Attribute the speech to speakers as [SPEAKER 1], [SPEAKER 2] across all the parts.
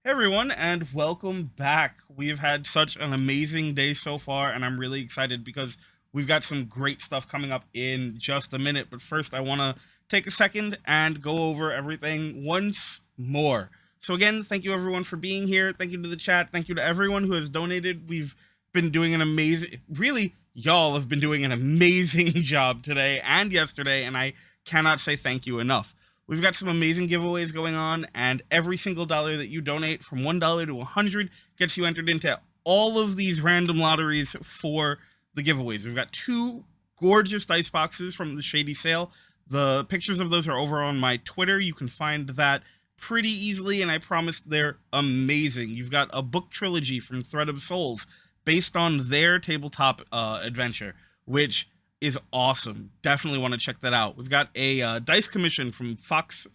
[SPEAKER 1] Hey everyone, and welcome back. We've had such an amazing day so far, and I'm really excited because we've got some great stuff coming up in just a minute. But first, I want to take a second and go over everything once more. So, again, thank you everyone for being here. Thank you to the chat. Thank you to everyone who has donated. We've been doing an amazing, really, y'all have been doing an amazing job today and yesterday, and I cannot say thank you enough. We've got some amazing giveaways going on, and every single dollar that you donate, from $1 to 100, gets you entered into all of these random lotteries for the giveaways. We've got two gorgeous dice boxes from the Shady Sale. The pictures of those are over on my Twitter. You can find that pretty easily, and I promise they're amazing. You've got a book trilogy from Thread of Souls based on their tabletop adventure, which is awesome. Definitely want to check that out. We've got a dice commission from Firefox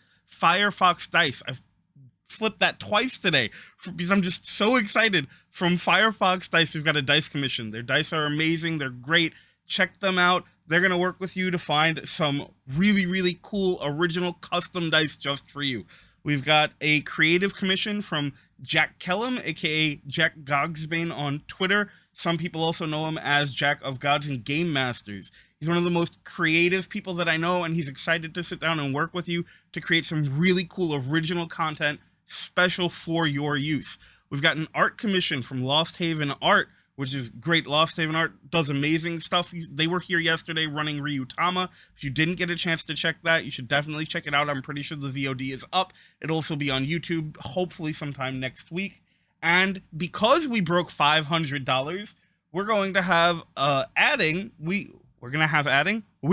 [SPEAKER 1] Dice. I've flipped that twice today because I'm just so excited. From Firefox Dice, we've got a dice commission. Their dice are amazing. They're great. Check them out. They're going to work with you to find some really, really cool original custom dice just for you. We've got a creative commission from Jack Kellum, aka Jack Gogsbane on Twitter. Some people also know him as Jack of Gods and Game Masters. He's one of the most creative people that I know, and he's excited to sit down and work with you to create some really cool original content special for your use. We've got an art commission from Lost Haven Art, which is great. Lost Haven Art does amazing stuff. They were here yesterday running Ryutama. If you didn't get a chance to check that, you should definitely check it out. I'm pretty sure the VOD is up. It'll also be on YouTube, hopefully sometime next week. And because we broke $500, we're going to have we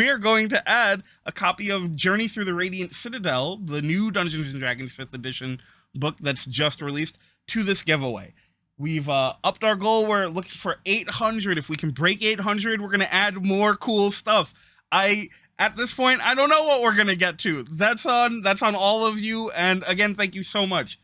[SPEAKER 1] are going to add a copy of Journey Through the Radiant Citadel, the new Dungeons and Dragons 5th edition book that's just released, to this giveaway. We've upped our goal. We're looking for 800. If we can break 800, we're going to add more cool stuff. At this point, I don't know what we're going to get to. That's on all of you. And again, thank you so much.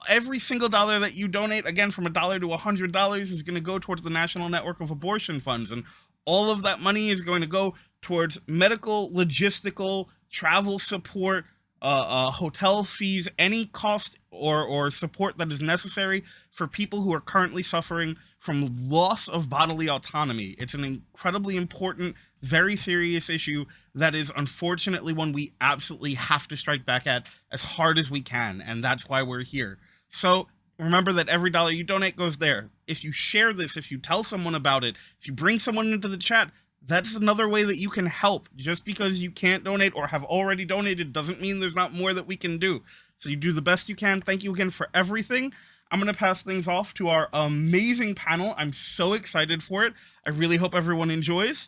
[SPEAKER 1] Every single dollar that you donate, again, from $1 to $100, is going to go towards the National Network of Abortion Funds. And all of that money is going to go towards medical, logistical, travel support, hotel fees, any cost or support that is necessary for people who are currently suffering from loss of bodily autonomy. It's an incredibly important, very serious issue that is unfortunately one we absolutely have to strike back at as hard as we can, and that's why we're here. So remember that every dollar you donate goes there. If you share this, if you tell someone about it, if you bring someone into the chat, that's another way that you can help. Just because you can't donate or have already donated doesn't mean there's not more that we can do. So you do the best you can. Thank you again for everything. I'm going to pass things off to our amazing panel. I'm so excited for it. I really hope everyone enjoys.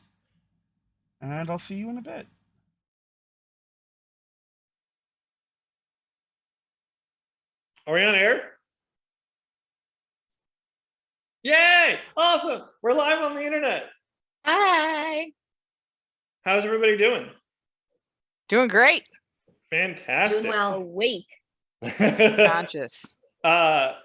[SPEAKER 1] And I'll see you in a bit.
[SPEAKER 2] Are we on air? Yay! Awesome! We're live on the internet.
[SPEAKER 3] Hi.
[SPEAKER 2] How's everybody doing?
[SPEAKER 3] Doing great.
[SPEAKER 2] Fantastic.
[SPEAKER 4] Doing well.
[SPEAKER 3] Awake. Conscious.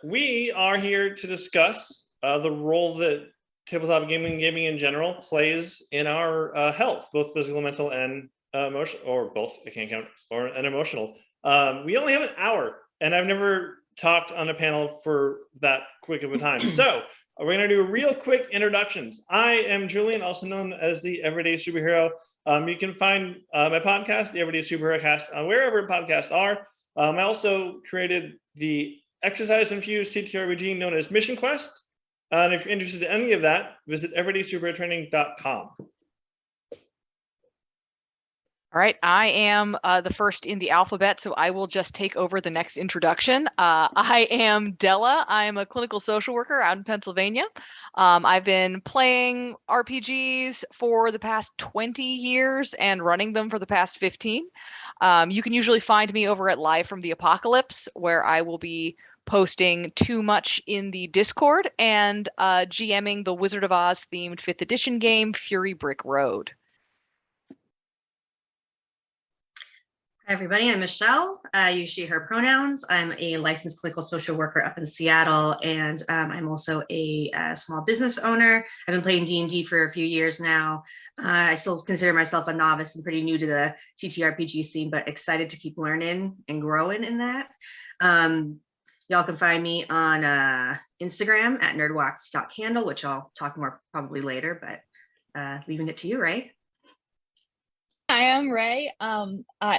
[SPEAKER 2] We are here to discuss the role that tabletop gaming in general plays in our health, both physical, mental, and emotional, or both. I can't count, and emotional. We only have an hour, and I've never talked on a panel for that quick of a time. So we're going to do real quick introductions. I am Julian, also known as the Everyday Superhero. You can find my podcast, the Everyday Superhero Cast, on wherever podcasts are. I also created the exercise-infused TTRPG known as Mission Quest. And if you're interested in any of that, visit everydaysuperherotraining.com.
[SPEAKER 3] All right, I am the first in the alphabet, so I will just take over the next introduction. I am Della. I'm a clinical social worker out in Pennsylvania. I've been playing RPGs for the past 20 years and running them for the past 15. You can usually find me over at Live from the Apocalypse, where I will be posting too much in the Discord and GMing the Wizard of Oz themed 5th edition game, Fury Brick Road.
[SPEAKER 4] Hi, everybody. I'm Michelle. I use she, her pronouns. I'm a licensed clinical social worker up in Seattle, and I'm also a small business owner. I've been playing D&D for a few years now. I still consider myself a novice and pretty new to the TTRPG scene, but excited to keep learning and growing in that. Y'all can find me on Instagram at nerdwalks.candle, which I'll talk more probably later, but leaving it to you, Ray.
[SPEAKER 5] I am Ray.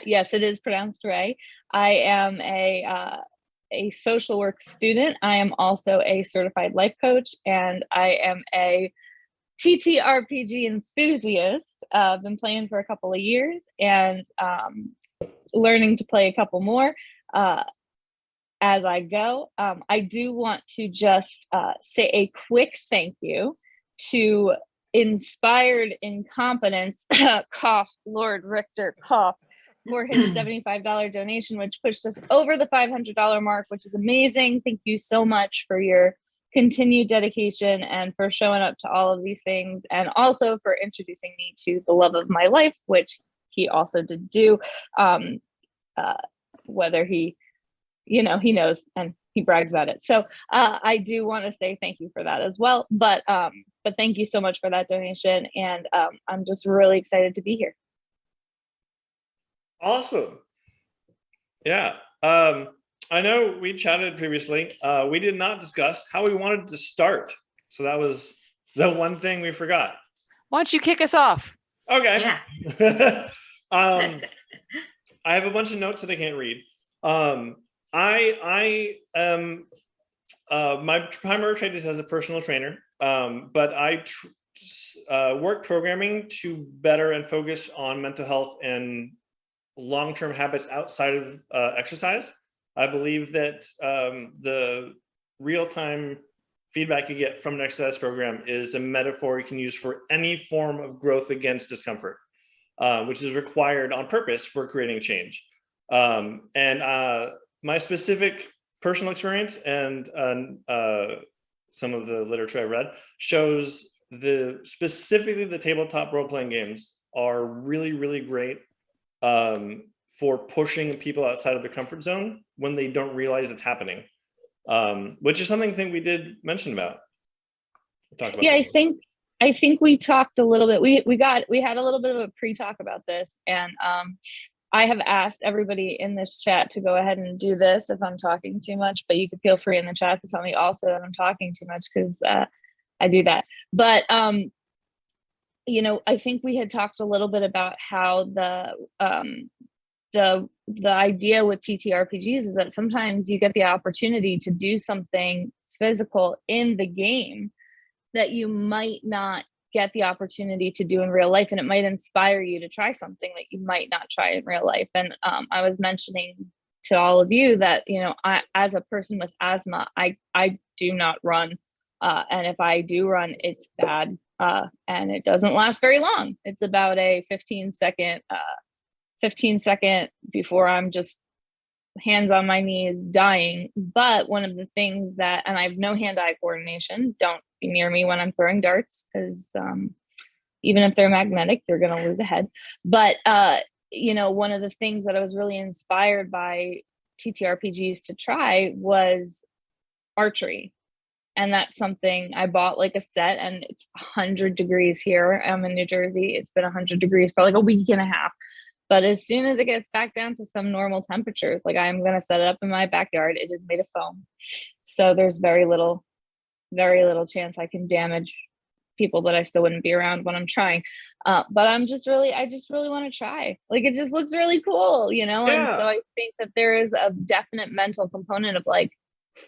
[SPEAKER 5] Yes, it is pronounced Ray. I am a social work student. I am also a certified life coach, and I am a TTRPG enthusiast. I've been playing for a couple of years and learning to play a couple more as I go. I do want to just say a quick thank you to Inspired Incompetence, cough, Lord Richter, cough, for his $75 donation, which pushed us over the $500 mark, which is amazing. Thank you so much for your continued dedication and for showing up to all of these things, and also for introducing me to the love of my life, which he also did do. Whether he knows and he brags about it. So I do want to say thank you for that as well. But thank you so much for that donation, and I'm just really excited to be here.
[SPEAKER 2] Awesome. Yeah. I know we chatted previously. We did not discuss how we wanted to start. So that was the one thing we forgot.
[SPEAKER 3] Why don't you kick us off?
[SPEAKER 2] Okay.
[SPEAKER 4] Yeah.
[SPEAKER 2] I have a bunch of notes that I can't read. I am my primary trade is as a personal trainer, but I work programming to better and focus on mental health and long-term habits outside of exercise. I believe that the real-time feedback you get from an exercise program is a metaphor you can use for any form of growth against discomfort, which is required on purpose for creating change. My specific personal experience and some of the literature I read shows specifically the tabletop role-playing games are really, really great for pushing people outside of their comfort zone when they don't realize it's happening, which is something I think we did mention about.
[SPEAKER 5] Yeah, I think we talked a little bit. We had a little bit of a pre-talk about this, and I have asked everybody in this chat to go ahead and do this if I'm talking too much, but you could feel free in the chat to tell me also that I'm talking too much, because I do that. But I think we had talked a little bit about how the idea with TTRPGs is that sometimes you get the opportunity to do something physical in the game that you might not get the opportunity to do in real life, and it might inspire you to try something that you might not try in real life. And I was mentioning to all of you that I, as a person with asthma, I do not run, and if I do run, it's bad, and it doesn't last very long. It's about a 15 second before I'm just hands on my knees dying. But one of the things that, and I have no hand-eye coordination, don't be near me when I'm throwing darts, because even if they're magnetic, you're going to lose a head. But one of the things that I was really inspired by TTRPGs to try was archery. And that's something I bought, like a set, and it's 100 degrees here. I'm in New Jersey. It's been 100 degrees for like a week and a half. But as soon as it gets back down to some normal temperatures, like I'm going to set it up in my backyard. It is made of foam. So there's very little chance I can damage people that I still wouldn't be around when I'm trying. But I just really want to try. Like, it just looks really cool,
[SPEAKER 2] Yeah.
[SPEAKER 5] And so I think that there is a definite mental component of, like,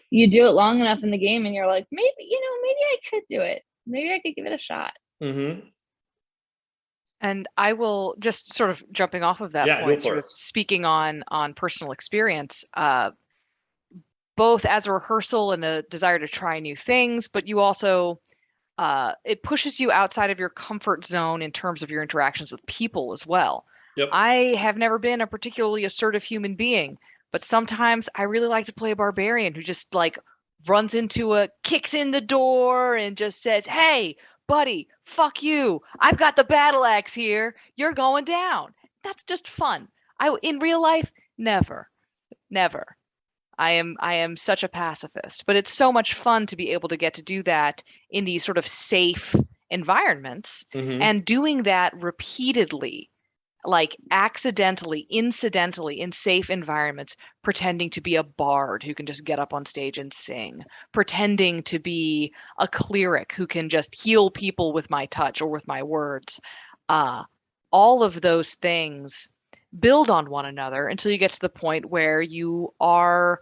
[SPEAKER 5] you do it long enough in the game and you're like, maybe I could do it. Maybe I could give it a shot.
[SPEAKER 2] Mm-hmm.
[SPEAKER 3] And I will just sort of jumping off of that point, sort of speaking on personal experience, both as a rehearsal and a desire to try new things, but you also, it pushes you outside of your comfort zone in terms of your interactions with people as well.
[SPEAKER 2] Yep.
[SPEAKER 3] I have never been a particularly assertive human being, but sometimes I really like to play a barbarian who just like kicks in the door and just says, "Hey, buddy, fuck you. I've got the battle axe here. You're going down." That's just fun. In real life, never. I am such a pacifist, but it's so much fun to be able to get to do that in these sort of safe environments,
[SPEAKER 2] Mm-hmm.
[SPEAKER 3] and doing that repeatedly like accidentally, incidentally, in safe environments, pretending to be a bard who can just get up on stage and sing, pretending to be a cleric who can just heal people with my touch or with my words. All of those things build on one another until you get to the point where you are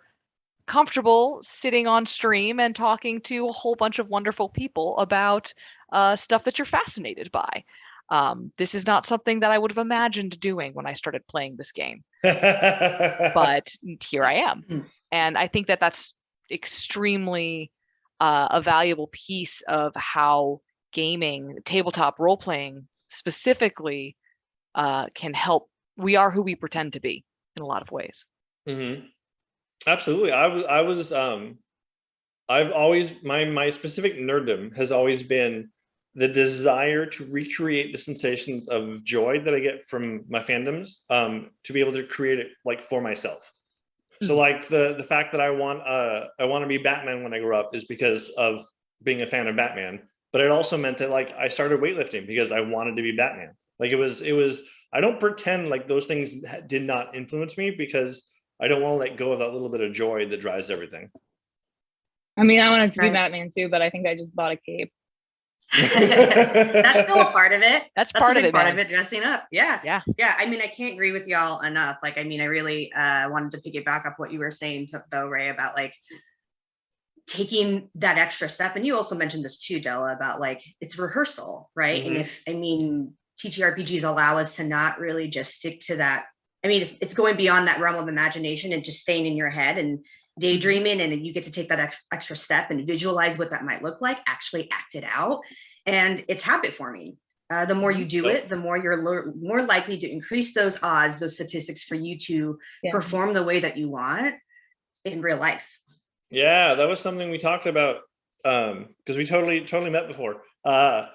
[SPEAKER 3] comfortable sitting on stream and talking to a whole bunch of wonderful people about stuff that you're fascinated by. This is not something that I would have imagined doing when I started playing this game, but here I am. And I think that that's extremely a valuable piece of how gaming, tabletop role playing specifically, can help. We are who we pretend to be in a lot of ways.
[SPEAKER 2] Mm-hmm. Absolutely. I've always, my specific nerddom has always been the desire to recreate the sensations of joy that I get from my fandoms, to be able to create it like for myself. So like the fact that I want to be Batman when I grow up is because of being a fan of Batman. But it also meant that like I started weightlifting because I wanted to be Batman. Like it was, I don't pretend like those things did not influence me, because I don't want to let go of that little bit of joy that drives everything.
[SPEAKER 5] I mean, I wanted to be
[SPEAKER 4] Right.
[SPEAKER 5] Batman too, but I think I just bought a cape.
[SPEAKER 4] That's still a part of it.
[SPEAKER 3] That's
[SPEAKER 4] a
[SPEAKER 3] part of
[SPEAKER 4] big
[SPEAKER 3] it,
[SPEAKER 4] part
[SPEAKER 3] man.
[SPEAKER 4] of it, dressing up. Yeah.
[SPEAKER 3] Yeah.
[SPEAKER 4] Yeah. I mean, I can't agree with y'all enough. Like, I mean, I really wanted to piggyback up what you were saying though, Ray, about like taking that extra step. And you also mentioned this too, Della, about like it's rehearsal, right?
[SPEAKER 2] Mm-hmm.
[SPEAKER 4] And if, I mean, TTRPGs allow us to not really just stick to that. I mean, it's going beyond that realm of imagination and just staying in your head and daydreaming, and you get to take that extra step and visualize what that might look like, actually act it out. And it's habit forming. The more you do it, the more you're more likely to increase those odds, those statistics for you to perform the way that you want in real life.
[SPEAKER 2] Yeah, that was something we talked about, because we totally met before. The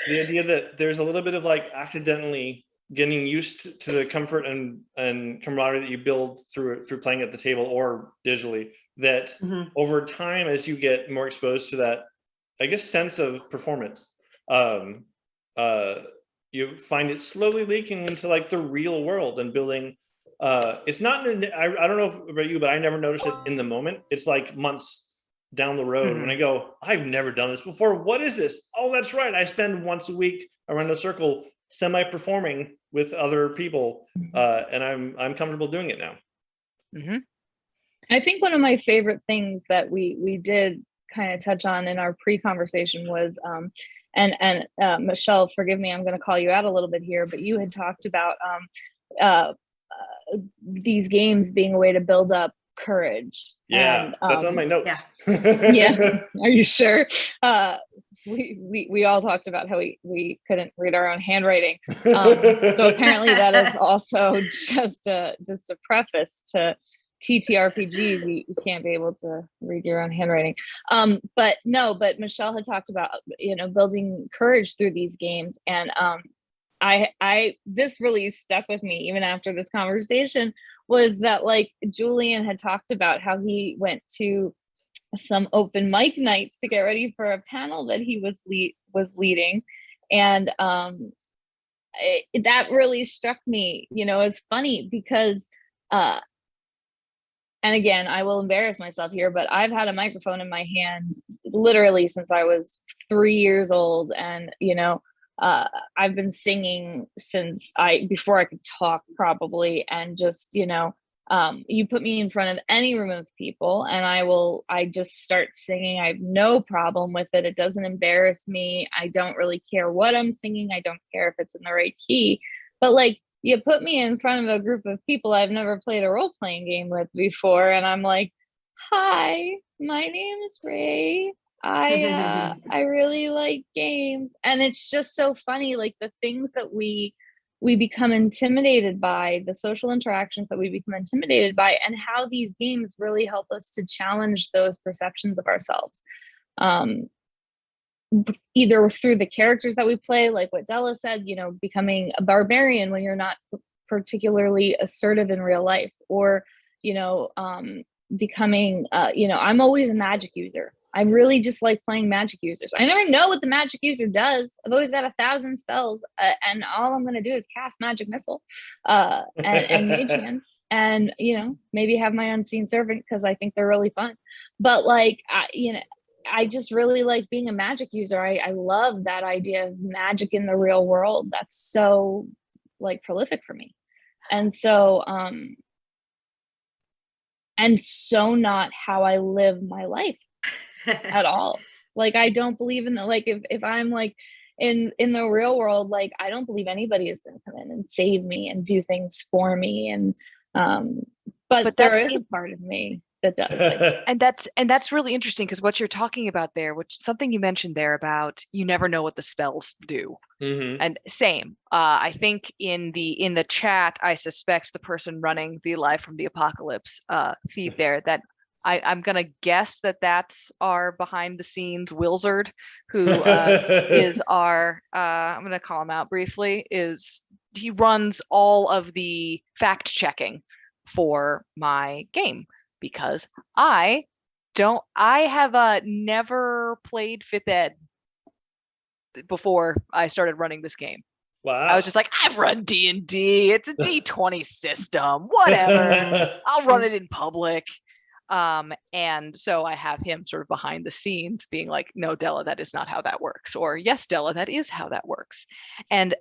[SPEAKER 2] idea that there's a little bit of like accidentally getting used to the comfort and camaraderie that you build through playing at the table or digitally, that over time, as you get more exposed to that, I guess, sense of performance, you find it slowly leaking into like the real world and building. It's not, I don't know about you, but I never noticed it in the moment. It's like months down the road when I go, I've never done this before. What is this? Oh, that's right. I spend once a week around a circle semi-performing with other people, and I'm comfortable doing it now.
[SPEAKER 5] I think one of my favorite things that we did kind of touch on in our pre-conversation was, and Michelle, forgive me, I'm going to call you out a little bit here, but you had talked about these games being a way to build up courage.
[SPEAKER 2] Yeah,
[SPEAKER 5] and,
[SPEAKER 2] that's on my notes.
[SPEAKER 5] Yeah, are you sure? We all talked about how we couldn't read our own handwriting. So apparently that is also just a preface to TTRPGs. You can't be able to read your own handwriting. But Michelle had talked about, building courage through these games. And I this really stuck with me even after this conversation, was that like Julian had talked about how he went to some open mic nights to get ready for a panel that he was leading. And that really struck me, as funny because, and again, I will embarrass myself here, but I've had a microphone in my hand literally since I was 3 years old. And, I've been singing since before I could talk probably. And just, you put me in front of any room of people and I just start singing. I have no problem with it. It doesn't embarrass me. I don't really care what I'm singing. I don't care if it's in the right key, but like, you put me in front of a group of people I've never played a role-playing game with before, and I'm like, hi, my name is Ray. I really like games. And it's just so funny, like the things that we become intimidated by, the social interactions that we become intimidated by, and how these games really help us to challenge those perceptions of ourselves. Either through the characters that we play, like what Della said, becoming a barbarian when you're not particularly assertive in real life, or, becoming, I'm always a magic user. I really just like playing magic users. I never know what the magic user does. I've always got 1,000 spells, and all I'm going to do is cast magic missile and mage hand, and maybe have my unseen servant because I think they're really fun. But like I just really like being a magic user. I love that idea of magic in the real world. That's so like prolific for me. And so not how I live my life at all. Like, I don't believe in the, like, if I'm like in the real world, like, I don't believe anybody is going to come in and save me and do things for me. And but there is a part of me that does. Like,
[SPEAKER 3] and that's really interesting, because what you're talking about there, which something you mentioned there about you never know what the spells do. And same. I think in the chat, I suspect the person running the Live from the Apocalypse feed there, that I'm gonna guess that that's our behind the scenes Wilzard, who is our I'm gonna call him out briefly. He runs all of the fact checking for my game, because I have never played 5th Ed before I started running this game.
[SPEAKER 2] Wow.
[SPEAKER 3] I was just like, I've run D&D. It's a D20 system. Whatever. I'll run it in public. And so I have him sort of behind the scenes being like, no, Della, that is not how that works. Or yes, Della, that is how that works. And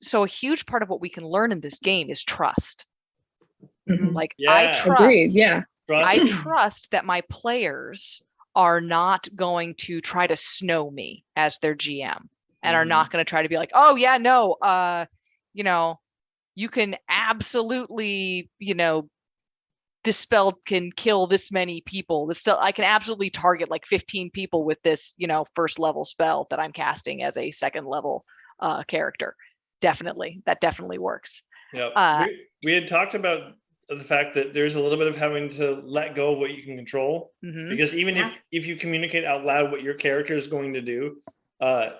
[SPEAKER 3] so a huge part of what we can learn in this game is trust. Like, I trust.
[SPEAKER 5] Agreed. Yeah.
[SPEAKER 3] I trust that my players are not going to try to snow me as their GM, and are not going to try to be like, oh yeah, no, you can absolutely, this spell can kill this many people. I can absolutely target like 15 people with this, first level spell that I'm casting as a second level character. Definitely. That definitely works.
[SPEAKER 2] Yeah. We had talked about the fact that there's a little bit of having to let go of what you can control, because even if you communicate out loud what your character is going to do,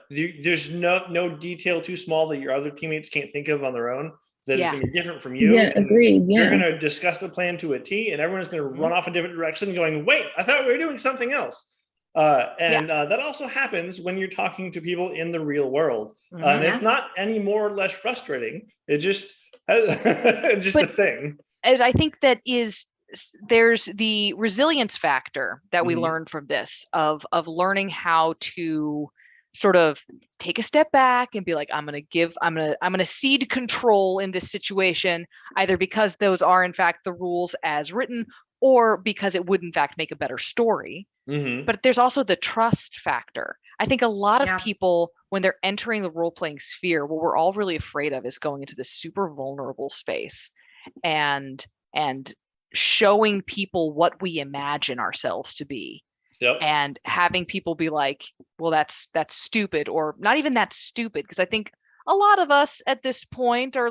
[SPEAKER 2] there's no detail too small that your other teammates can't think of on their own that is going to be different from you.
[SPEAKER 5] Yeah, agreed. Yeah.
[SPEAKER 2] You're going to discuss the plan to a T, and everyone's going to run off a different direction going, wait, I thought we were doing something else. That also happens when you're talking to people in the real world. And it's not any more or less frustrating. It just a thing.
[SPEAKER 3] And I think there's the resilience factor that we learned from this, of learning how to sort of take a step back and be like, I'm going to cede control in this situation, either because those are in fact the rules as written, or because it would in fact make a better story. But there's also the trust factor. I think a lot of people, when they're entering the role-playing sphere, what we're all really afraid of is going into this super vulnerable space and showing people what we imagine ourselves to be. And having people be like, well, that's stupid, or not even that stupid, because I think a lot of us at this point are,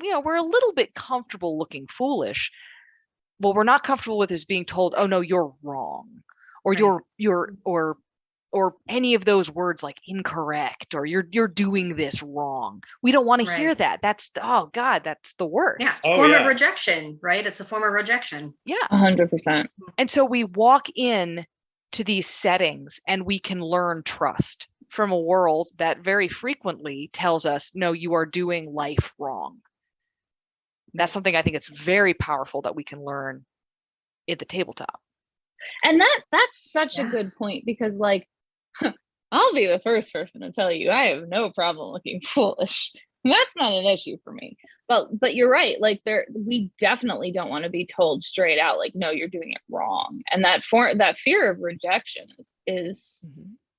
[SPEAKER 3] we're a little bit comfortable looking foolish. What we're not comfortable with is being told, oh no, you're wrong, or you're or any of those words like incorrect, or you're doing this wrong. We don't want to hear that. That's, oh God, that's the worst.
[SPEAKER 4] Yeah, it's a form of rejection, right? It's a form of rejection.
[SPEAKER 3] Yeah.
[SPEAKER 5] 100%.
[SPEAKER 3] And so we walk in to these settings and we can learn trust from a world that very frequently tells us, no, you are doing life wrong. That's something I think it's very powerful that we can learn at the tabletop.
[SPEAKER 5] And that's such a good point, because like, I'll be the first person to tell you, I have no problem looking foolish. That's not an issue for me. But you're right. Like, we definitely don't want to be told straight out, like, no, you're doing it wrong. And that fear of rejection is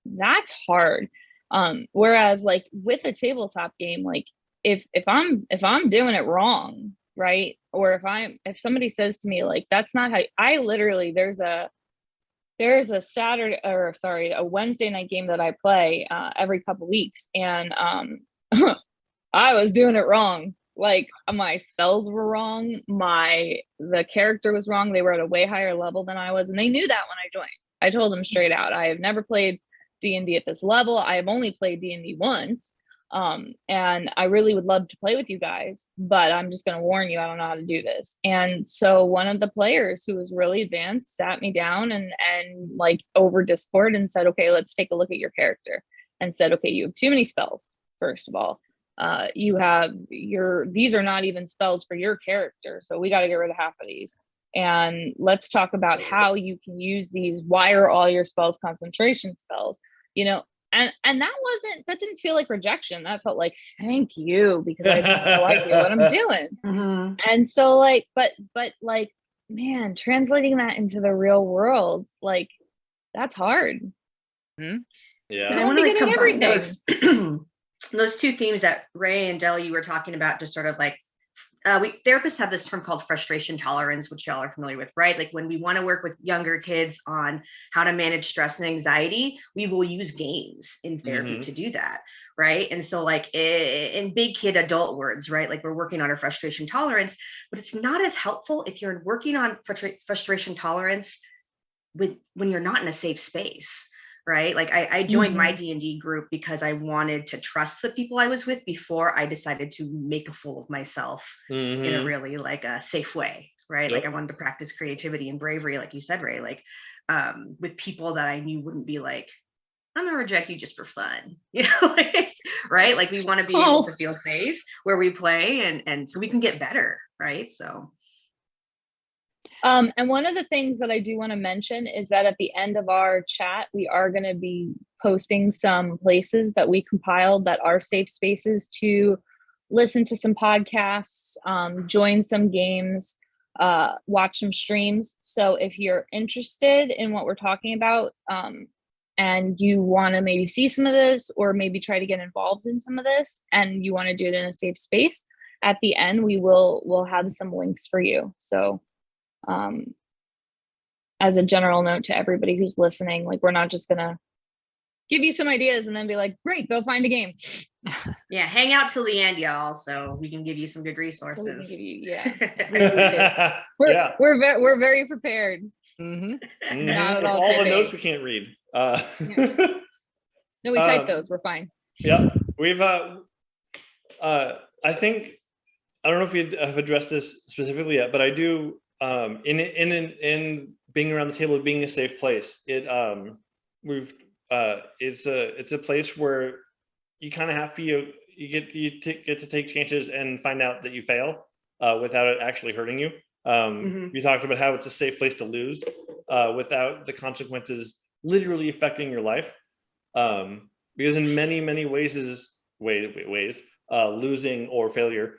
[SPEAKER 5] that's hard. Whereas like with a tabletop game, like if I'm doing it wrong, right? Or if somebody says to me like, that's not how I literally, there's a a Wednesday night game that I play every couple weeks, and I was doing it wrong. Like, my spells were wrong, the character was wrong. They were at a way higher level than I was, and they knew that when I joined. I told them straight out, I have never played D&D at this level. I have only played D&D once, And I really would love to play with you guys, but I'm just going to warn you, I don't know how to do this. And so one of the players who was really advanced sat me down and like over Discord and said, okay, let's take a look at your character, and said, okay, you have too many spells. First of all, these are not even spells for your character. So we got to get rid of half of these. And let's talk about how you can use these. Why are all your spells concentration spells? And that didn't feel like rejection. That felt like, thank you, because I have no idea what I'm doing.
[SPEAKER 4] Mm-hmm.
[SPEAKER 5] And so like, but like, man, translating that into the real world, like, that's hard.
[SPEAKER 3] Mhm.
[SPEAKER 2] Yeah.
[SPEAKER 4] And I want to
[SPEAKER 5] getting
[SPEAKER 4] combine
[SPEAKER 5] everything.
[SPEAKER 4] those two themes that Ray and Dell you were talking about, just sort of like we therapists have this term called frustration tolerance, which y'all are familiar with, right? Like when we want to work with younger kids on how to manage stress and anxiety, we will use games in therapy to do that, right? And so like in big kid adult words, right? Like we're working on our frustration tolerance, but it's not as helpful if you're working on frustration tolerance when you're not in a safe space. Right. Like I joined my D&D group because I wanted to trust the people I was with before I decided to make a fool of myself in a really like a safe way. Right.
[SPEAKER 2] Yep.
[SPEAKER 4] Like I wanted to practice creativity and bravery, like you said, Ray, like with people that I knew wouldn't be like, I'm going to reject you just for fun, like, right. Like we want to be able to feel safe where we play and so we can get better. Right. So.
[SPEAKER 5] And one of the things that I do want to mention is that at the end of our chat, we are going to be posting some places that we compiled that are safe spaces to listen to some podcasts, join some games, watch some streams. So if you're interested in what we're talking about, and you want to maybe see some of this or maybe try to get involved in some of this and you want to do it in a safe space, at the end, we'll have some links for you. So as a general note to everybody who's listening, like we're not just gonna give you some ideas and then be like, great, go find a game.
[SPEAKER 4] Yeah, hang out till the end, y'all, so we can give you some good resources.
[SPEAKER 5] So we can give you, we're very prepared. Not at
[SPEAKER 2] With all the notes we can't read.
[SPEAKER 5] No, we type those. We're fine.
[SPEAKER 2] Yeah, we've. I think I don't know if we have addressed this specifically yet, but I do. In being around the table, being a safe place, it's a place where you kind of have to get to take chances and find out that you fail without it actually hurting you. You talked about how it's a safe place to lose without the consequences literally affecting your life, because in many ways losing or failure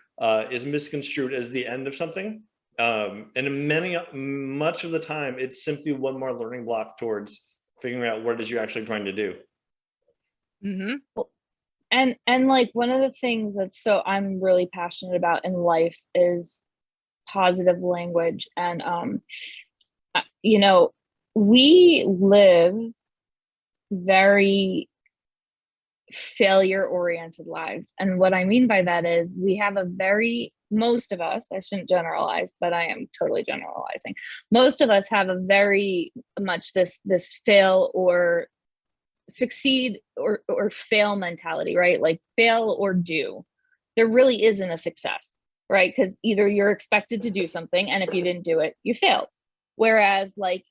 [SPEAKER 2] is misconstrued as the end of something. And much of the time, it's simply one more learning block towards figuring out what it is you're actually trying to do.
[SPEAKER 5] And like one of the things I'm really passionate about in life is positive language. And we live very failure-oriented lives. And what I mean by that is we have most of us, I shouldn't generalize, but I am totally generalizing. Most of us have a very much this fail or succeed or fail mentality, right? Like fail or do. There really isn't a success, right? Because either you're expected to do something, and if you didn't do it, you failed. Whereas like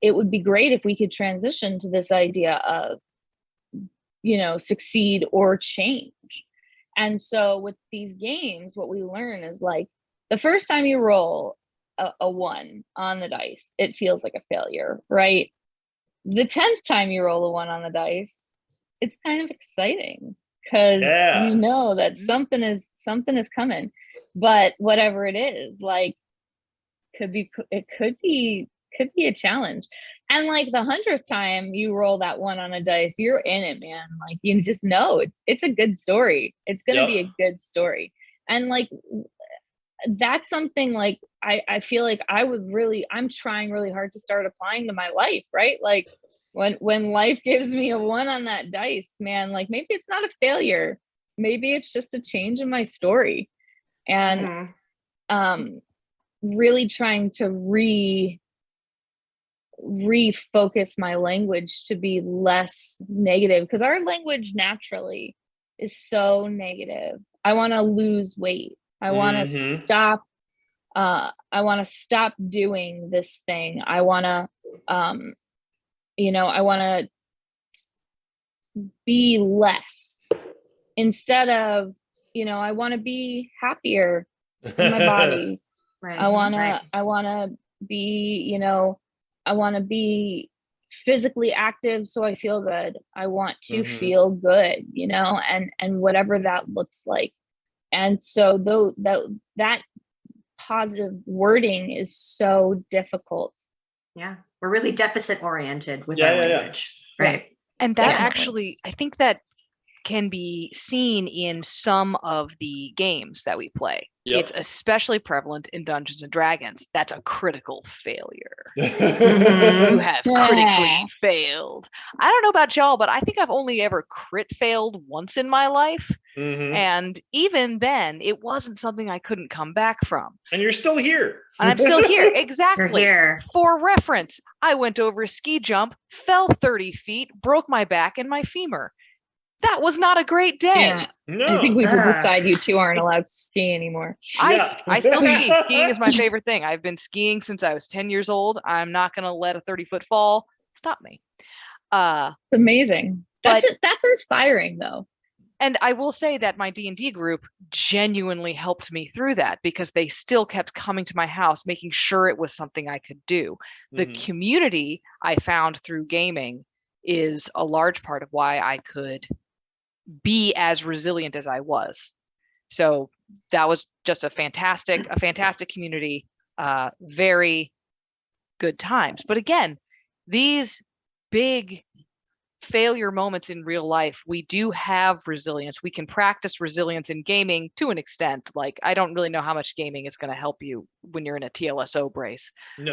[SPEAKER 5] it would be great if we could transition to this idea of, succeed or change. And so with these games, what we learn is like the first time you roll a 1 on the dice, it feels like a failure, right? The 10th time you roll a 1 on the dice, it's kind of exciting because you know that something is coming. But whatever it is, like could be a challenge. And like the 100th time you roll that 1 on a dice, you're in it, man. Like you just know it's a good story. It's gonna be a good story. And like that's something like I feel like I'm trying really hard to start applying to my life, right? Like when life gives me a 1 on that dice, man, like maybe it's not a failure. Maybe it's just a change in my story. And really trying to refocus my language to be less negative, because our language naturally is so negative. I want to lose weight. I want to stop. I want to stop doing this thing. I want to, I want to be less instead of, I want to be happier in my body.
[SPEAKER 4] Right.
[SPEAKER 5] I want
[SPEAKER 4] right.
[SPEAKER 5] to be, I want to be physically active so I feel good. I want to feel good, and whatever that looks like. And so though that positive wording is so difficult.
[SPEAKER 4] Yeah. We're really deficit oriented with
[SPEAKER 2] Yeah,
[SPEAKER 4] our
[SPEAKER 2] yeah, yeah.
[SPEAKER 4] language. Right.
[SPEAKER 3] And that
[SPEAKER 5] Definitely.
[SPEAKER 3] actually, I think that can be seen in some of the games that we play.
[SPEAKER 2] Yep.
[SPEAKER 3] It's especially prevalent in Dungeons and Dragons. That's a critical failure. You have critically failed. I don't know about y'all, but I think I've only ever crit failed once in my life. And even then, it wasn't something I couldn't come back from.
[SPEAKER 2] And you're still here.
[SPEAKER 3] And I'm still here. Exactly.
[SPEAKER 4] You're here.
[SPEAKER 3] For reference, I went over a ski jump, fell 30 feet, broke my back and my femur. That was not a great day.
[SPEAKER 5] Yeah.
[SPEAKER 2] No.
[SPEAKER 5] I think we could decide you two aren't allowed to ski anymore.
[SPEAKER 3] I still ski. Skiing is my favorite thing. I've been skiing since I was 10 years old. I'm not going to let a 30-foot fall stop me.
[SPEAKER 5] It's amazing. That's inspiring, though.
[SPEAKER 3] And I will say that my D&D group genuinely helped me through that, because they still kept coming to my house, making sure it was something I could do. The community I found through gaming is a large part of why I could be as resilient as I was. So that was just a fantastic community, very good times. But again, these big failure moments in real life, we do have resilience. We can practice resilience in gaming to an extent. Like, I don't really know how much gaming is going to help you when you're in a TLSO brace,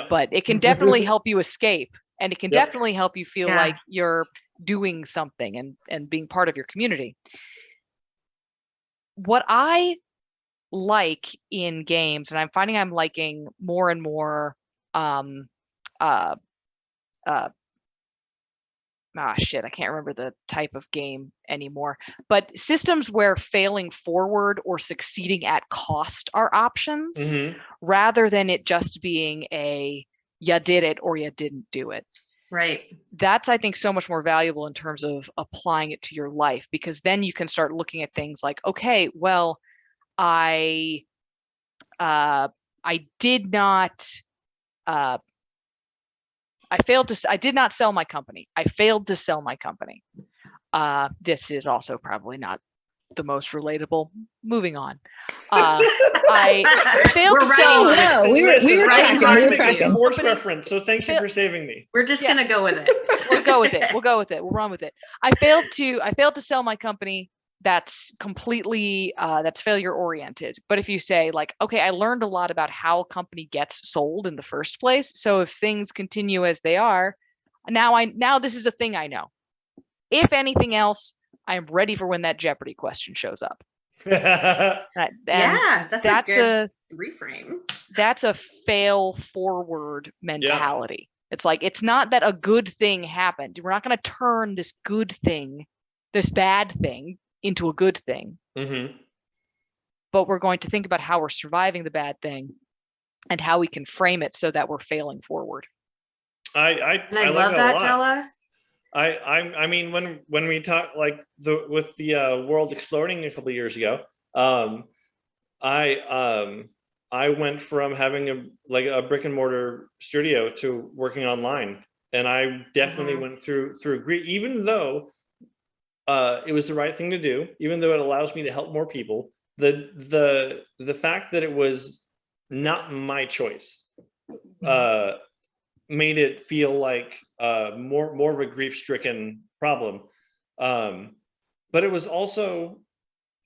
[SPEAKER 3] but it can definitely help you escape, and it can definitely help you feel like you're doing something and being part of your community. What I like in games, and I'm finding I'm liking more and more I can't remember the type of game anymore, but systems where failing forward or succeeding at cost are options, rather than it just being you did it or you didn't do it.
[SPEAKER 4] Right.
[SPEAKER 3] That's, I think, so much more valuable in terms of applying it to your life, because then you can start looking at things like, okay, well, I did not I did not sell my company. I failed to sell my company. This is also probably not the most relatable. Moving on. I failed to sell.
[SPEAKER 5] No, we were tracking.
[SPEAKER 2] Sports reference. So thank you for saving me.
[SPEAKER 4] We're just gonna go with it.
[SPEAKER 3] We'll go with it. We'll run with it. I failed to sell my company. That's completely that's failure oriented. But if you say, like, okay, I learned a lot about how a company gets sold in the first place. So if things continue as they are, now this is a thing I know. If anything else, I am ready for when that Jeopardy question shows up.
[SPEAKER 4] That's a good reframe. That's
[SPEAKER 3] a fail forward mentality. It's like, it's not that a good thing happened. We're not going to turn this bad thing into a good thing. But we're going to think about how we're surviving the bad thing and how we can frame it so that we're failing forward.
[SPEAKER 2] I love that, Della. I mean, when we talk with the world exploding a couple of years ago, I went from having a brick and mortar studio to working online, and I definitely went through grief, even though it was the right thing to do, even though it allows me to help more people. The fact that it was not my choice made it feel like more of a grief-stricken problem. But it was also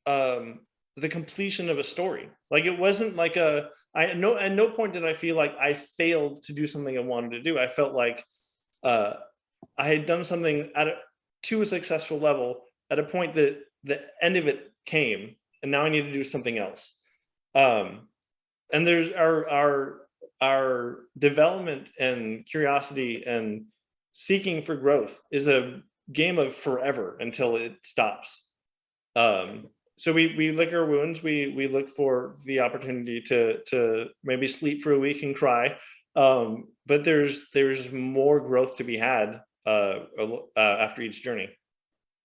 [SPEAKER 2] the completion of a story. Like, it wasn't like at no point did I feel like I failed to do something I wanted to do. I felt like I had done something to a successful level at a point that the end of it came, and now I need to do something else. And there's our development and curiosity and seeking for growth is a game of forever until it stops. So we lick our wounds. We look for the opportunity to maybe sleep for a week and cry. But there's more growth to be had after each journey.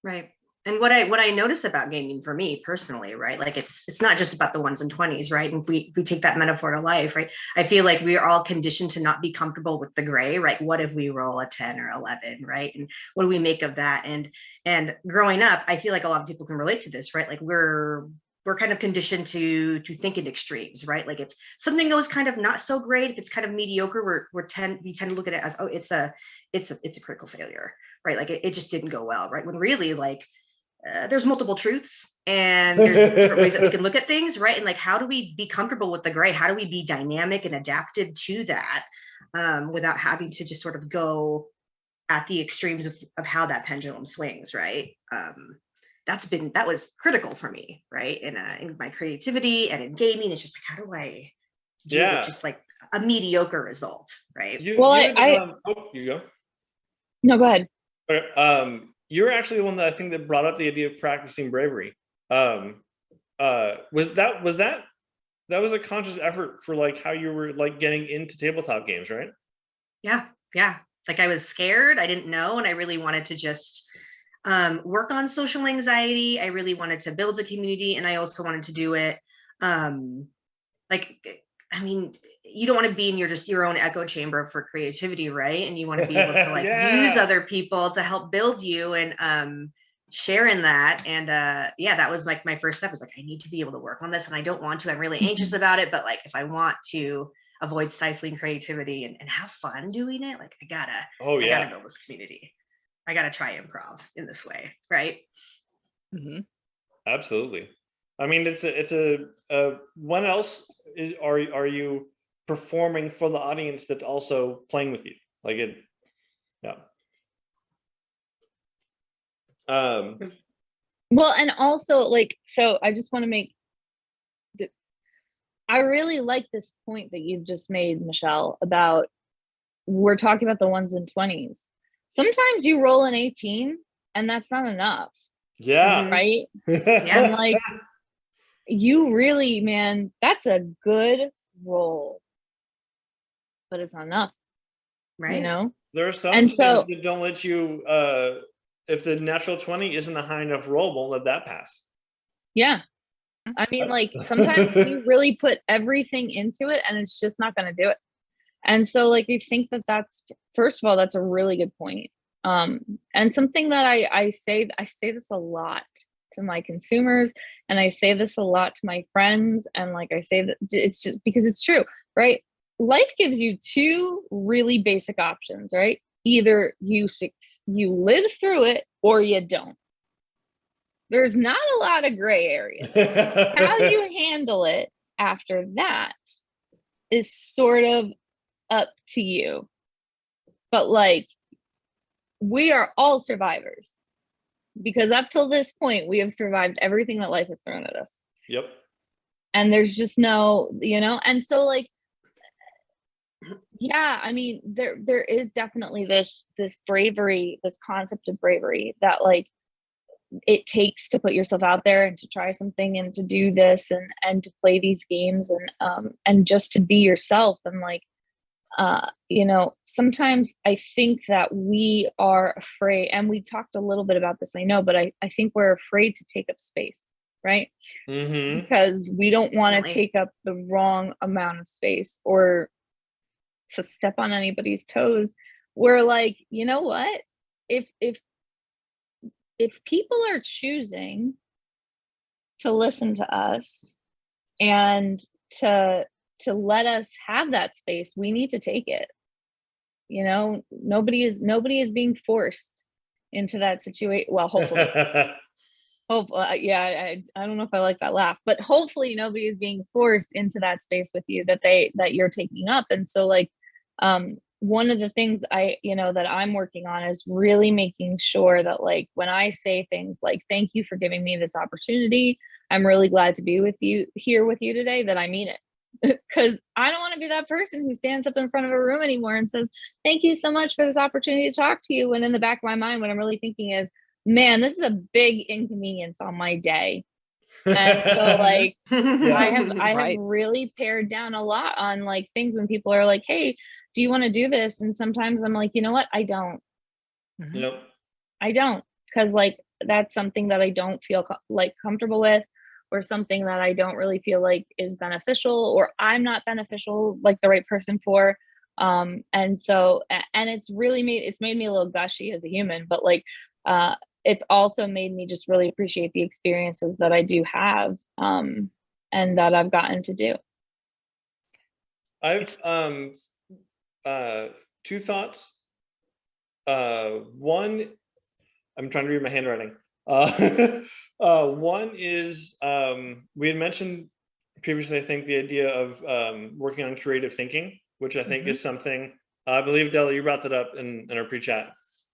[SPEAKER 4] Right. And what I notice about gaming for me personally, right? Like it's not just about the ones and 20s, right? And if we take that metaphor to life, right? I feel like we are all conditioned to not be comfortable with the gray, right? What if we roll a 10 or 11, right? And what do we make of that? And growing up, I feel like a lot of people can relate to this, right? Like we're kind of conditioned to think in extremes, right? Like if something goes kind of not so great, if it's kind of mediocre, we tend to look at it as, oh, it's a critical failure, right? Like it just didn't go well, right? When really like there's multiple truths and there's different ways that we can look at things, right? And like, how do we be comfortable with the gray? How do we be dynamic and adapted to that without having to just sort of go at the extremes of how that pendulum swings, right? That was critical for me, right? In my creativity and in gaming, it's just like, how do I deal with just like a mediocre result, right?
[SPEAKER 2] You go.
[SPEAKER 5] No, go ahead.
[SPEAKER 2] You're actually the one that I think that brought up the idea of practicing bravery. Was that a conscious effort for like how you were like getting into tabletop games, right?
[SPEAKER 4] Yeah. Like I was scared, I didn't know, and I really wanted to just work on social anxiety. I really wanted to build a community, and I also wanted to do it I mean, you don't want to be in your own echo chamber for creativity, right? And you want to be able to like use other people to help build you and share in that. And that was like my first step was like, I need to be able to work on this, and I don't want to. I'm really anxious about it, but like if I want to avoid stifling creativity and have fun doing it, like I gotta build this community. I gotta try improv in this way, right?
[SPEAKER 3] Mm-hmm.
[SPEAKER 2] Absolutely. I mean, it's a when else are you performing for the audience that's also playing with you? Like it, yeah.
[SPEAKER 5] Well, and also like, so I just want to make I really like this point that you've just made, Michelle, about we're talking about the ones and 20s. Sometimes you roll an 18 and that's not enough.
[SPEAKER 2] Yeah.
[SPEAKER 5] Right? And like you really, man, that's a good roll, but it's not enough.
[SPEAKER 4] Right.
[SPEAKER 5] You know?
[SPEAKER 2] There are some things that don't let you if the natural 20 isn't a high enough roll, won't let that pass.
[SPEAKER 5] Yeah. I mean, like sometimes you really put everything into it and it's just not going to do it. And so like, I think that's, first of all, that's a really good point. And something that I say this a lot to my consumers, and I say this a lot to my friends. And like, I say that it's just because it's true, right? Life gives you two really basic options, right? Either you live through it or you don't. There's not a lot of gray areas. How you handle it after that is sort of up to you. But like, we are all survivors because up till this point, we have survived everything that life has thrown at us.
[SPEAKER 2] Yep.
[SPEAKER 5] And there's just no, and so like, yeah, I mean, there is definitely this bravery, this concept of bravery that like, it takes to put yourself out there and to try something and to do this and to play these games and just to be yourself. And like, sometimes I think that we are afraid, and we talked a little bit about this, I know, but I think we're afraid to take up space, right?
[SPEAKER 2] Mm-hmm.
[SPEAKER 5] Because we don't want to take up the wrong amount of space or to step on anybody's toes. We're like, you know what? If people are choosing to listen to us and to let us have that space, we need to take it. Nobody is being forced into that situation. Well, hopefully. I don't know if I like that laugh, but hopefully nobody is being forced into that space with you that you're taking up. And so like, one of the things that I'm working on is really making sure that like when I say things like, thank you for giving me this opportunity, I'm really glad to be here with you today, that I mean it, because I don't want to be that person who stands up in front of a room anymore and says, thank you so much for this opportunity to talk to you. When in the back of my mind, what I'm really thinking is, man, this is a big inconvenience on my day. And so like, I have
[SPEAKER 3] Right.
[SPEAKER 5] really pared down a lot on like things when people are like, hey, do you want to do this? And sometimes I'm like, you know what? I don't.
[SPEAKER 2] Yep.
[SPEAKER 5] I don't, because like that's something that I don't feel like comfortable with, or something that I don't really feel like is beneficial, or I'm not beneficial, like the right person for. And so, and it's made me a little gushy as a human, but like, it's also made me just really appreciate the experiences that I do have, and that I've gotten to do.
[SPEAKER 2] I've two thoughts. One, I'm trying to read my handwriting. One is we had mentioned previously, I think, the idea of working on creative thinking, which I think is something, I believe, Della, you brought that up in our pre-chat,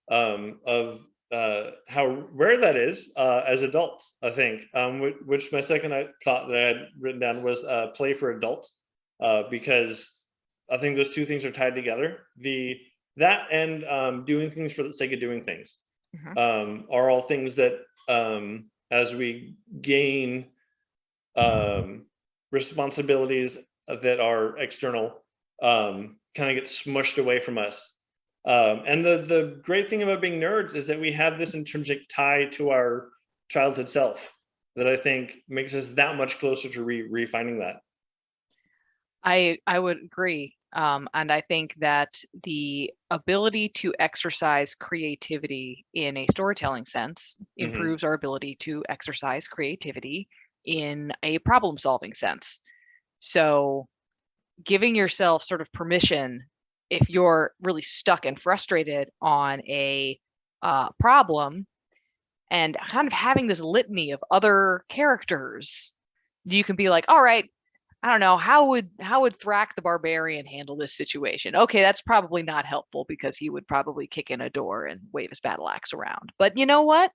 [SPEAKER 2] of how rare that is as adults, I think, which my second thought that I had written down was play for adults, because I think those two things are tied together. That and doing things for the sake of doing things are all things that, as we gain responsibilities that are external, kind of get smushed away from us. And the great thing about being nerds is that we have this intrinsic tie to our childhood self that I think makes us that much closer to refining that.
[SPEAKER 3] I would agree. And I think that the ability to exercise creativity in a storytelling sense improves our ability to exercise creativity in a problem solving sense. So giving yourself sort of permission, if you're really stuck and frustrated on a problem, and kind of having this litany of other characters, you can be like, all right, I don't know, how would Thrak the Barbarian handle this situation? Okay, that's probably not helpful because he would probably kick in a door and wave his battle axe around. But you know what?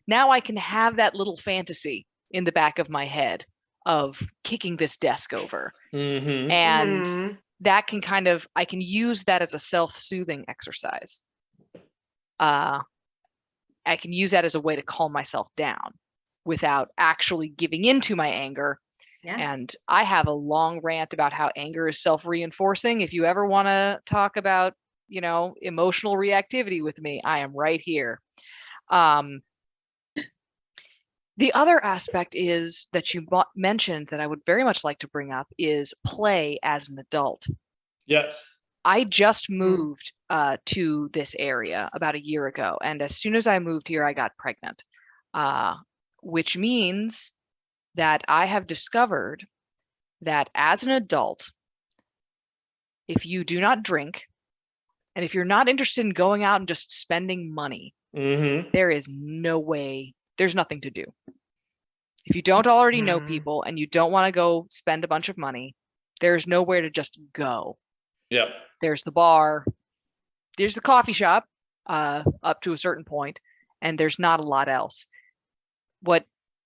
[SPEAKER 3] Now I can have that little fantasy in the back of my head of kicking this desk over. And that can I can use that as a self-soothing exercise. I can use that as a way to calm myself down without actually giving into my anger.
[SPEAKER 4] Yeah.
[SPEAKER 3] And I have a long rant about how anger is self-reinforcing. If you ever want to talk about, emotional reactivity with me, I am right here. The other aspect is that you mentioned that I would very much like to bring up is play as an adult.
[SPEAKER 2] Yes.
[SPEAKER 3] I just moved to this area about a year ago. And as soon as I moved here, I got pregnant, which means that I have discovered that as an adult, if you do not drink, and if you're not interested in going out and just spending money, there is no way, there's nothing to do. If you don't already know people and you don't want to go spend a bunch of money, there's nowhere to just go.
[SPEAKER 2] Yep.
[SPEAKER 3] There's the bar, there's the coffee shop, up to a certain point, and there's not a lot else. What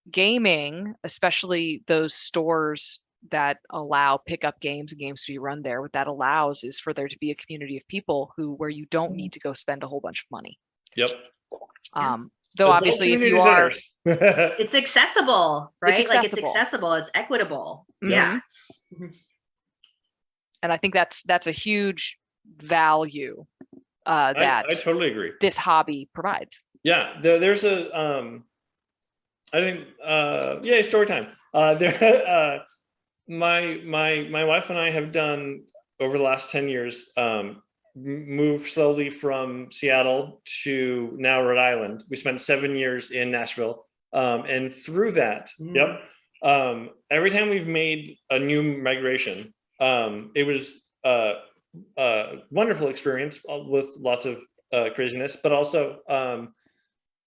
[SPEAKER 3] gaming, especially those stores that allow pickup games and games to be run there, what that allows is for there to be a community of people where you don't need to go spend a whole bunch of money.
[SPEAKER 2] Yep.
[SPEAKER 3] Though obviously if you are,
[SPEAKER 4] it's accessible, right?
[SPEAKER 3] It's accessible.
[SPEAKER 4] It's equitable. Yeah.
[SPEAKER 3] And I think that's a huge value that
[SPEAKER 2] I totally agree.
[SPEAKER 3] This hobby provides.
[SPEAKER 2] Yeah, there's a I think story time. My wife and I have done over the last 10 years moved slowly from Seattle to now Rhode Island. We spent 7 years in Nashville, and through that, every time we've made a new migration, it was a wonderful experience with lots of craziness, but also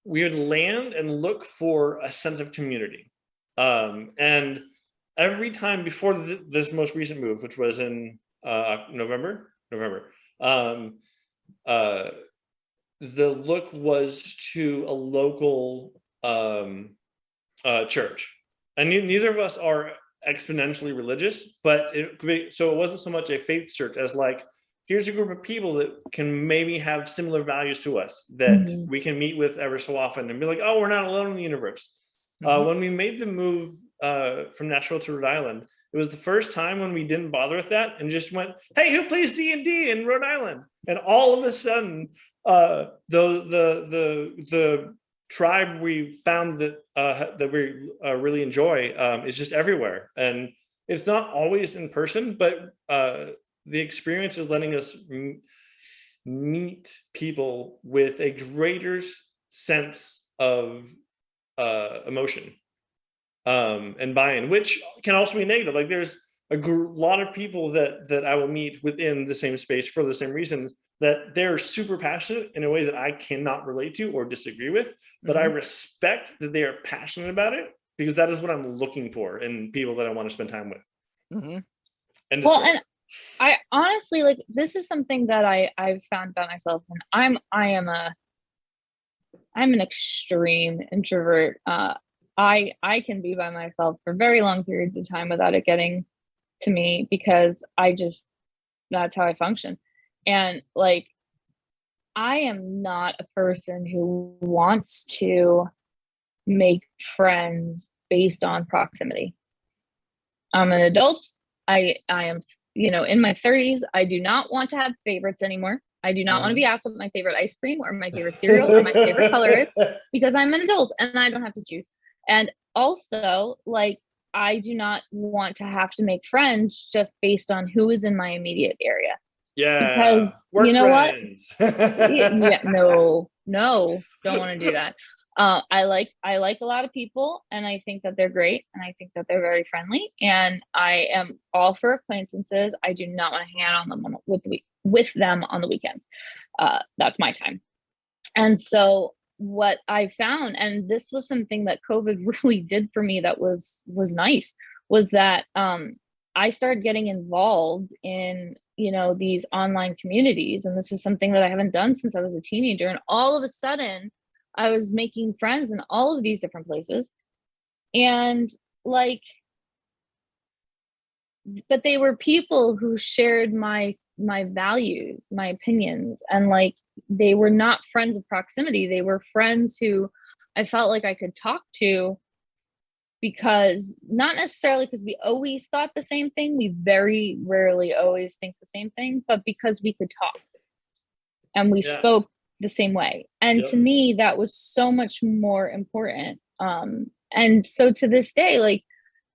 [SPEAKER 2] we would land and look for a sense of community. And every time before this most recent move, which was in November, the look was to a local church. And neither of us are exponentially religious, but so it wasn't so much a faith search as like, here's a group of people that can maybe have similar values to us that we can meet with ever so often and be like, oh, we're not alone in the universe. When we made the move from Nashville to Rhode Island, it was the first time when we didn't bother with that and just went, hey, who plays D&D in Rhode Island? And all of a sudden, the tribe we found that we really enjoy is just everywhere. And it's not always in person, but the experience is letting us meet people with a greater sense of emotion and buy-in, which can also be negative. Like there's a lot of people that I will meet within the same space for the same reasons, that they're super passionate in a way that I cannot relate to or disagree with, but I respect that they are passionate about it, because that is what I'm looking for in people that I want to spend time with. And
[SPEAKER 5] I honestly, like, this is something that I've found about myself, and I'm an extreme introvert. I can be by myself for very long periods of time without it getting to me, because that's how I function. And like, I am not a person who wants to make friends based on proximity. I'm an adult. I am, in my 30s. I do not want to have favorites anymore. I do not want to be asked what my favorite ice cream or my favorite cereal or my favorite color is, because I'm an adult and I don't have to choose. And also, like, I do not want to have to make friends just based on who is in my immediate area.
[SPEAKER 2] Yeah.
[SPEAKER 5] Because
[SPEAKER 2] Work
[SPEAKER 5] you know
[SPEAKER 2] friends.
[SPEAKER 5] no, don't want to do that. I like a lot of people, and I think that they're great, and I think that they're very friendly, and I am all for acquaintances. I do not want to hang out on them with them on the weekends. That's my time. And so what I found, and this was something that COVID really did for me that was nice, was that I started getting involved in, these online communities. And this is something that I haven't done since I was a teenager. And all of a sudden, I was making friends in all of these different places. And like, but they were people who shared my values, my opinions, and like, they were not friends of proximity. They were friends who I felt like I could talk to, because not necessarily because we always thought the same thing. We very rarely always think the same thing, but because we could talk and we spoke the same way. And to me, that was so much more important. And so to this day, like,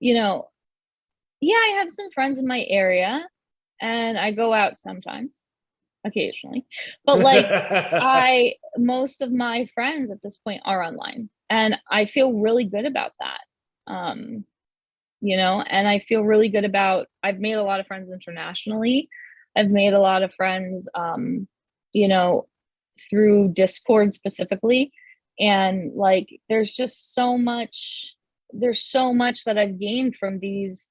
[SPEAKER 5] I have some friends in my area and I go out sometimes, occasionally, but like, most of my friends at this point are online, and I feel really good about that. And I feel really good about, I've made a lot of friends internationally. I've made a lot of friends, through Discord specifically. And like, there's so much that I've gained from these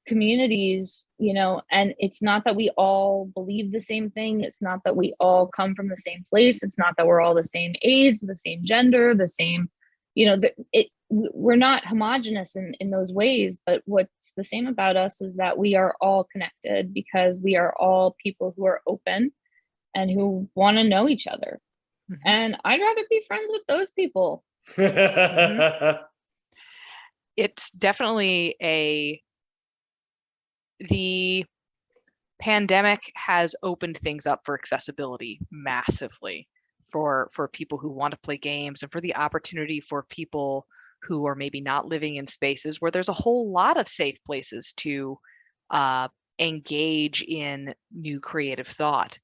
[SPEAKER 5] communities, and it's not that we all believe the same thing. It's not that we all come from the same place. It's not that we're all the same age, the same gender, the same, we're not homogenous in those ways, but what's the same about us is that we are all connected, because we are all people who are open and who want to know each other. And I'd rather be friends with those people.
[SPEAKER 3] It's definitely the pandemic has opened things up for accessibility massively for people who want to play games, and for the opportunity for people who are maybe not living in spaces where there's a whole lot of safe places to engage in new creative thought.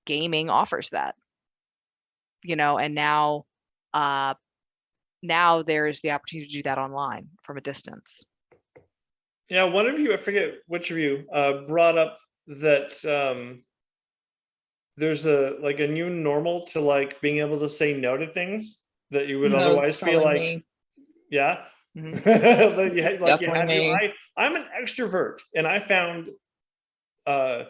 [SPEAKER 3] Gaming offers that, and now there's the opportunity to do that online from a distance.
[SPEAKER 2] Yeah, one of you, I forget which of you, brought up that there's a new normal to like being able to say no to things that you would otherwise feel like
[SPEAKER 5] me.
[SPEAKER 2] Yeah.
[SPEAKER 5] I'm
[SPEAKER 2] an extrovert, and I found a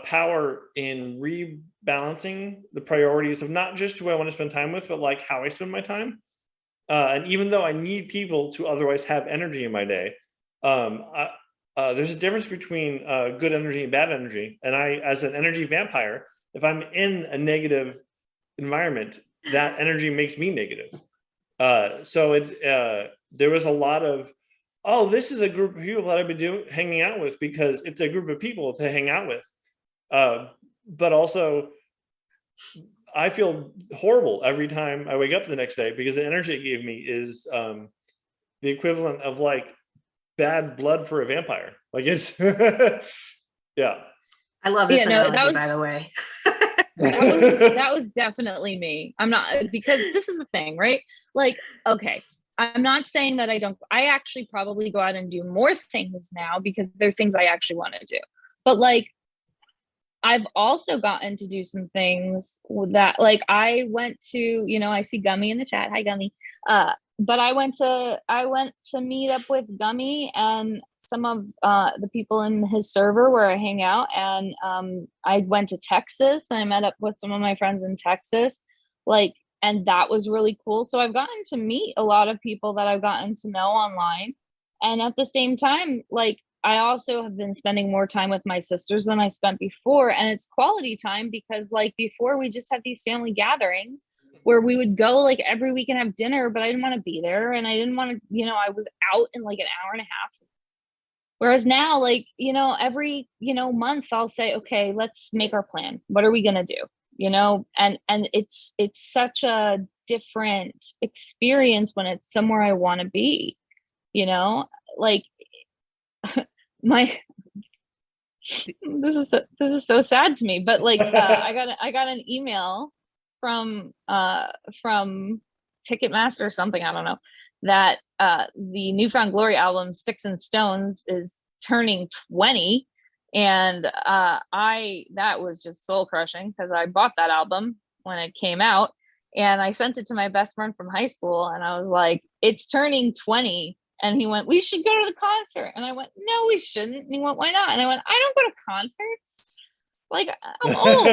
[SPEAKER 2] power in rebalancing the priorities of not just who I want to spend time with, but like how I spend my time. And even though I need people to otherwise have energy in my day, there's a difference between good energy and bad energy. And I, as an energy vampire, if I'm in a negative environment, that energy makes me negative. So it's there was a lot of, oh, this is a group of people that I've been hanging out with because it's a group of people to hang out with. But also, I feel horrible every time I wake up the next day because the energy it gave me is the equivalent of like bad blood for a vampire. Like it's, yeah.
[SPEAKER 4] I love this
[SPEAKER 5] Yeah, no,
[SPEAKER 4] analogy, by the way.
[SPEAKER 5] that was definitely me. I'm not, because this is the thing, right? Like, okay, I'm not saying that I actually probably go out and do more things now because they're things I actually want to do. But like, I've also gotten to do some things that, like, I went to, I see Gummy in the chat. Hi, Gummy. But I went to meet up with Gummy and some of the people in his server where I hang out. And I went to Texas and I met up with some of my friends in Texas. Like, and that was really cool. So I've gotten to meet a lot of people that I've gotten to know online. And at the same time, like, I also have been spending more time with my sisters than I spent before. And it's quality time because, like, before we just had these family gatherings where we would go like every week and have dinner, but I didn't want to be there. And I didn't want to, I was out in like an hour and a half. Whereas now, like, every, month I'll say, okay, let's make our plan. What are we going to do? And it's such a different experience when it's somewhere I want to be, like, this is so sad to me, but like I got an email from Ticketmaster or something, I don't know, that the Newfound Glory album Sticks and Stones is turning 20, and that was just soul crushing because I bought that album when it came out and I sent it to my best friend from high school and I was like, it's turning 20. And he went, we should go to the concert. And I went, no, we shouldn't. And he went, why not? And I went, I don't go to concerts. Like, I'm old.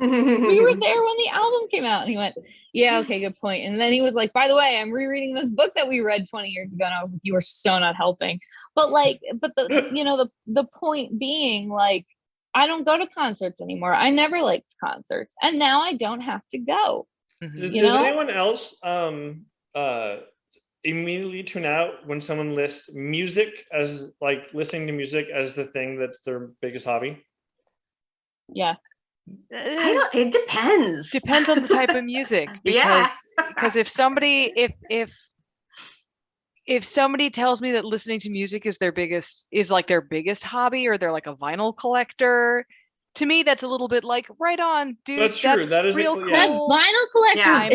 [SPEAKER 5] We were there when the album came out. And he went, yeah, okay, good point. And then he was like, by the way, I'm rereading this book that we read 20 years ago. And I was like, you are so not helping. But the point being, like, I don't go to concerts anymore. I never liked concerts. And now I don't have to go.
[SPEAKER 2] Does anyone else immediately tune out when someone lists music as, like, listening to music as the thing that's their biggest hobby?
[SPEAKER 3] Yeah.
[SPEAKER 4] It depends.
[SPEAKER 3] Depends on the type of music. Because if somebody tells me that listening to music is their biggest hobby, or they're like a vinyl collector, to me that's a little bit like, right on, dude.
[SPEAKER 2] That's true. That is
[SPEAKER 3] real
[SPEAKER 2] cool.
[SPEAKER 5] That vinyl collector.
[SPEAKER 4] Yeah.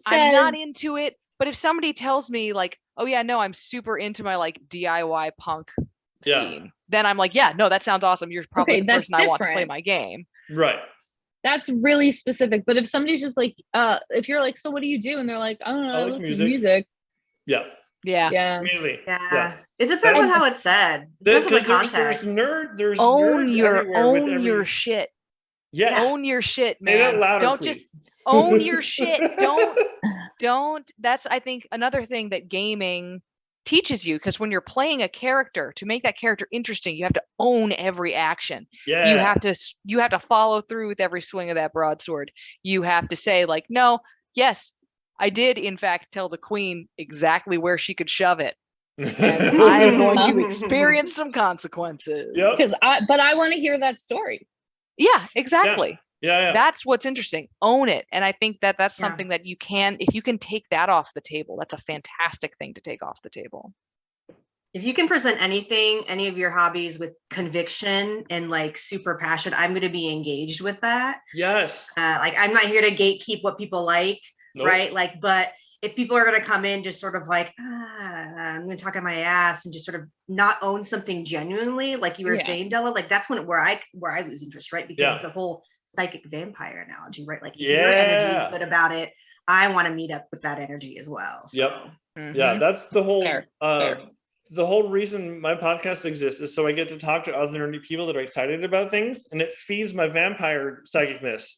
[SPEAKER 3] I'm not into it. But if somebody tells me like, oh yeah, no, I'm super into my like DIY punk scene, then I'm like, yeah, no, that sounds awesome. You're probably the person I want to play my game.
[SPEAKER 2] Right.
[SPEAKER 5] That's really specific. But if somebody's just like, if you're like, so what do you do? And they're like, I don't know, I
[SPEAKER 2] like
[SPEAKER 5] listen to music.
[SPEAKER 2] Yeah.
[SPEAKER 5] Immediately.
[SPEAKER 4] Yeah. It depends on how it's said. Depends on the context.
[SPEAKER 2] There's
[SPEAKER 3] own
[SPEAKER 2] nerds
[SPEAKER 3] your shit.
[SPEAKER 2] Yes.
[SPEAKER 3] Own your shit, man.
[SPEAKER 2] Say that louder,
[SPEAKER 3] don't
[SPEAKER 2] please.
[SPEAKER 3] Just own your shit. Don't. That's, I think, another thing that gaming teaches you, because when you're playing a character, to make that character interesting, you have to own every action.
[SPEAKER 2] Yeah.
[SPEAKER 3] You have to follow through with every swing of that broadsword. You have to say, like, no, yes, I did in fact tell the queen exactly where she could shove it, and I'm going to experience some consequences.
[SPEAKER 2] Yep.
[SPEAKER 5] But I want to hear that story.
[SPEAKER 3] Yeah, exactly.
[SPEAKER 2] Yeah.
[SPEAKER 3] That's what's interesting. Own it. And I think that that's something that you can, if you can take that off the table, that's a fantastic thing to take off the table.
[SPEAKER 4] If you can present any of your hobbies with conviction and like super passion, I'm going to be engaged with that.
[SPEAKER 2] Yes.
[SPEAKER 4] Like, I'm not here to gatekeep what people like, right? Like, but if people are going to come in just sort of like, I'm going to talk on my ass and just sort of not own something genuinely, like you were saying, Della, like that's where I lose interest, right? Because the whole psychic vampire analogy, right? Like, if your energy is good about it, I want to meet up with that energy as well. So.
[SPEAKER 2] Yep. Mm-hmm. Yeah, that's the whole the whole reason my podcast exists, is so I get to talk to other nerdy people that are excited about things, and it feeds my vampire psychicness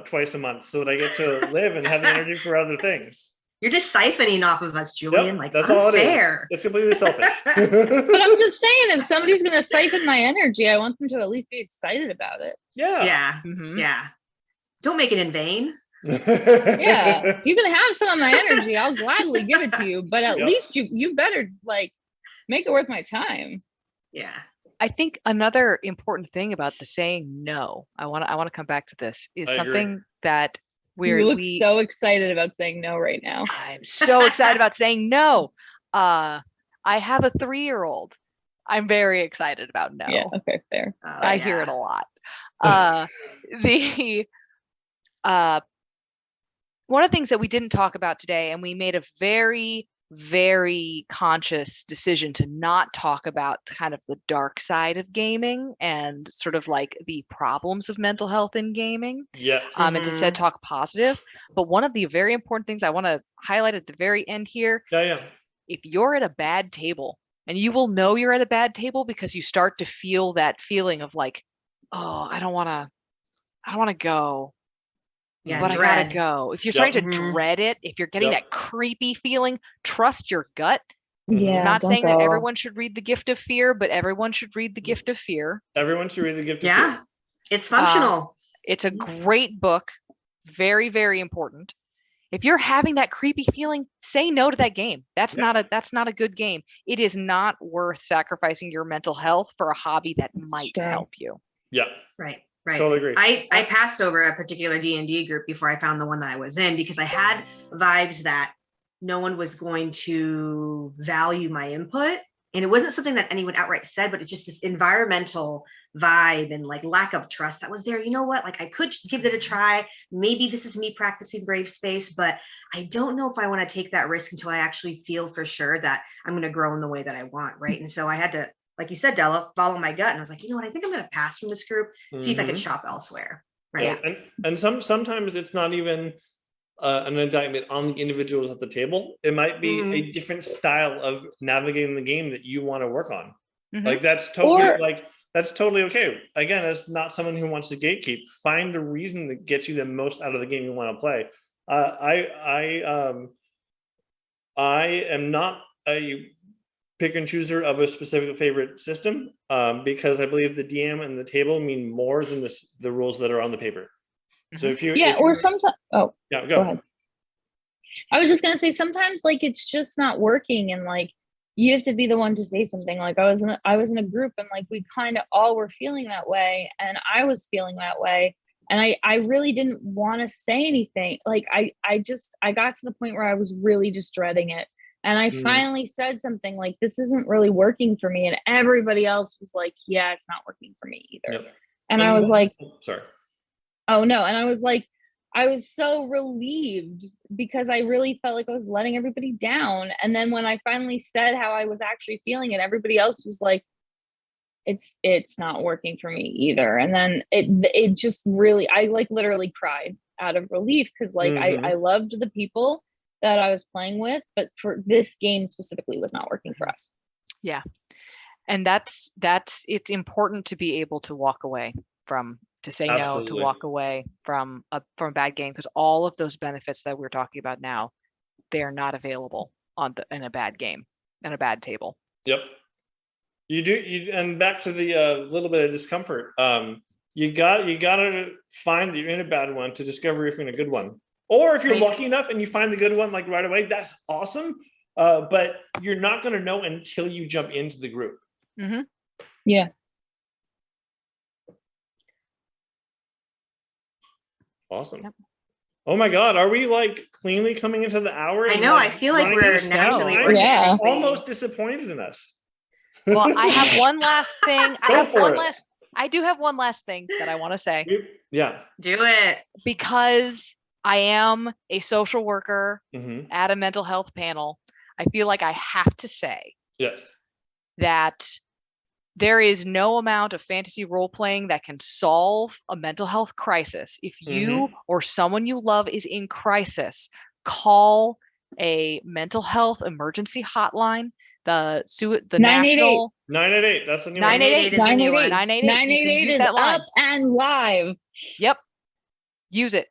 [SPEAKER 2] twice a month, so that I get to live and have the energy for other things.
[SPEAKER 4] You're just siphoning off of us, Julian.
[SPEAKER 2] Yep,
[SPEAKER 4] Like,
[SPEAKER 2] that's all it
[SPEAKER 4] unfair.
[SPEAKER 2] is. It's completely selfish.
[SPEAKER 5] But I'm just saying, if somebody's going to siphon my energy, I want them to at least be excited about it.
[SPEAKER 2] Yeah.
[SPEAKER 4] Yeah.
[SPEAKER 3] Mhm.
[SPEAKER 4] Yeah. Don't make it in vain.
[SPEAKER 5] Yeah, you can have some of my energy. I'll gladly give it to you, but at
[SPEAKER 2] Yep.
[SPEAKER 5] least you better like make it worth my time.
[SPEAKER 4] Yeah.
[SPEAKER 3] I think another important thing about the saying no, I want to come back to this, is
[SPEAKER 2] I agree.
[SPEAKER 3] something that
[SPEAKER 5] You look so excited about saying no right now.
[SPEAKER 3] I'm so excited about saying no. I have a 3-year-old. I'm very excited about no.
[SPEAKER 5] Yeah, okay, fair.
[SPEAKER 3] I hear it a lot. One of the things that we didn't talk about today, and we made a very, very conscious decision to not talk about kind of the dark side of gaming and sort of like the problems of mental health in gaming.
[SPEAKER 2] Yes.
[SPEAKER 3] And instead talk positive. But one of the very important things I want to highlight at the very end here,
[SPEAKER 2] Yeah.
[SPEAKER 3] if you're at a bad table, and you will know you're at a bad table because you start to feel that feeling of like, oh, I don't want to go.
[SPEAKER 4] Yeah,
[SPEAKER 3] But
[SPEAKER 4] dread.
[SPEAKER 3] I gotta go. If you're starting to
[SPEAKER 4] Mhm.
[SPEAKER 3] dread it, if you're getting
[SPEAKER 2] Yep.
[SPEAKER 3] that creepy feeling, trust your gut.
[SPEAKER 5] Yeah,
[SPEAKER 3] I'm not
[SPEAKER 5] don't
[SPEAKER 3] saying that
[SPEAKER 5] go.
[SPEAKER 3] everyone should read The Gift of Fear, but everyone should read The Gift of Fear.
[SPEAKER 2] Everyone should read The Gift of
[SPEAKER 4] Yeah.
[SPEAKER 2] Fear.
[SPEAKER 4] It's functional.
[SPEAKER 3] It's a great book. Very, very important. If you're having that creepy feeling, say no to that game. That's not a good game. It is not worth sacrificing your mental health for a hobby that might
[SPEAKER 5] Sure.
[SPEAKER 3] help you.
[SPEAKER 2] Yeah.
[SPEAKER 4] Right.
[SPEAKER 2] Totally agree.
[SPEAKER 4] I passed over a particular D&D group before I found the one that I was in because I had vibes that no one was going to value my input. And it wasn't something that anyone outright said, but it's just this environmental vibe and like lack of trust that was there. You know what? Like I could give it a try. Maybe this is me practicing brave space, but I don't know if I want to take that risk until I actually feel for sure that I'm going to grow in the way that I want. Right. And so I had to, like you said, Della, follow my gut. And I was like, you know what? I think I'm going to pass from this group, see if I can shop elsewhere. Right.
[SPEAKER 2] Yeah. And sometimes it's not even an indictment on the individuals at the table. It might be a different style of navigating the game that you want to work on. Like that's totally okay. Again, it's not someone who wants to gatekeep. Find a reason that gets you the most out of the game you want to play. I am not a pick and chooser of a specific favorite system because I believe the DM and the table mean more than the rules that are on the paper. So if you
[SPEAKER 5] sometimes
[SPEAKER 2] go
[SPEAKER 5] ahead. I was just gonna say sometimes like it's just not working and like you have to be the one to say something. Like I was in a group and like we kind of all were feeling that way and I was feeling that way and I really didn't want to say anything. Like I got to the point where I was really just dreading it. And I finally said something like, this isn't really working for me. And everybody else was like, yeah, it's not working for me either. Yep. And I was like,
[SPEAKER 2] sorry.
[SPEAKER 5] Oh no. And I was like, I was so relieved because I really felt like I was letting everybody down. And then when I finally said how I was actually feeling it, everybody else was like, it's not working for me either. And then it just really, I like literally cried out of relief because like I loved the people that I was playing with, but for this game specifically was not working for us.
[SPEAKER 3] Yeah. And that's it's important to be able to walk away from, to say
[SPEAKER 2] Absolutely.
[SPEAKER 3] no, to walk away from a bad game, because all of those benefits that we're talking about now, they're not available in a bad game, in a bad table.
[SPEAKER 2] Yep. And back to the little bit of discomfort. You gotta find that you're in a bad one to discover if you're in a good one. Or if you're lucky enough and you find the good one like right away, that's awesome. But you're not going to know until you jump into the group.
[SPEAKER 3] Mm-hmm.
[SPEAKER 5] Yeah.
[SPEAKER 2] Awesome. Yep. Oh my God, are we like cleanly coming into the hour?
[SPEAKER 4] I know.
[SPEAKER 2] Like
[SPEAKER 4] I feel like we're naturally
[SPEAKER 5] organically
[SPEAKER 2] almost disappointed in us.
[SPEAKER 3] Well, I have one last thing. I do have one last thing that I want to say.
[SPEAKER 2] Yeah.
[SPEAKER 4] Do it.
[SPEAKER 3] Because I am a social worker at a mental health panel, I feel like I have to say that there is no amount of fantasy role playing that can solve a mental health crisis. If you or someone you love is in crisis, call a mental health emergency hotline. The
[SPEAKER 5] 988.
[SPEAKER 3] national
[SPEAKER 2] 988. That's the new
[SPEAKER 3] 988 is the new one.
[SPEAKER 5] 988 is up and live.
[SPEAKER 3] Yep. Use it.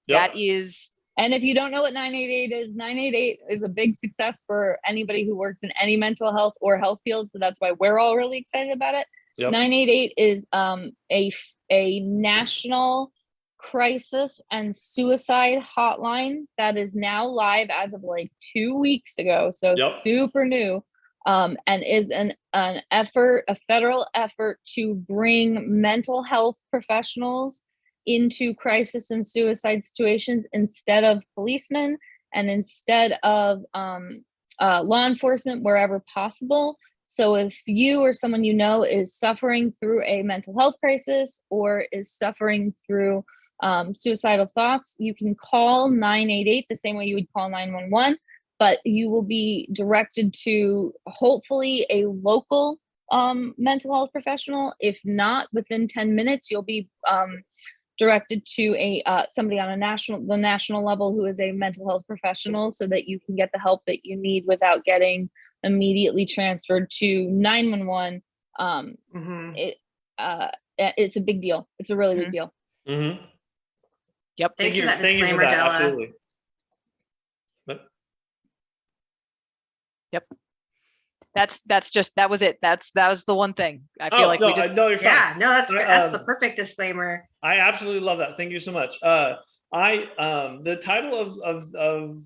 [SPEAKER 3] Yep. That is
[SPEAKER 5] And if you don't know what 988 is, 988 is a big success for anybody who works in any mental health or health field. So that's why we're all really excited about it.
[SPEAKER 2] Yep.
[SPEAKER 5] 988 is a national crisis and suicide hotline that is now live as of like 2 weeks ago. So
[SPEAKER 2] Yep.
[SPEAKER 5] super new. And is an effort, a federal effort to bring mental health professionals into crisis and suicide situations instead of policemen and instead of law enforcement wherever possible. So if you or someone you know is suffering through a mental health crisis or is suffering through suicidal thoughts, you can call 988 the same way you would call 911, but you will be directed to hopefully a local mental health professional. If not, within 10 minutes, you'll be directed to a somebody on the national level who is a mental health professional, so that you can get the help that you need without getting immediately transferred to 911. It's a big deal. It's a really big deal.
[SPEAKER 2] Mm-hmm.
[SPEAKER 3] Yep.
[SPEAKER 4] Thanks for that
[SPEAKER 2] Thank you for
[SPEAKER 4] disclaimer,
[SPEAKER 2] that.
[SPEAKER 4] Della.
[SPEAKER 2] Absolutely.
[SPEAKER 3] Yep. That was it. That was the one thing. I feel like
[SPEAKER 2] no,
[SPEAKER 3] we just
[SPEAKER 2] no, you're fine.
[SPEAKER 4] Yeah, no, that's the
[SPEAKER 2] Um,
[SPEAKER 4] perfect disclaimer.
[SPEAKER 2] I absolutely love that. Thank you so much. The title of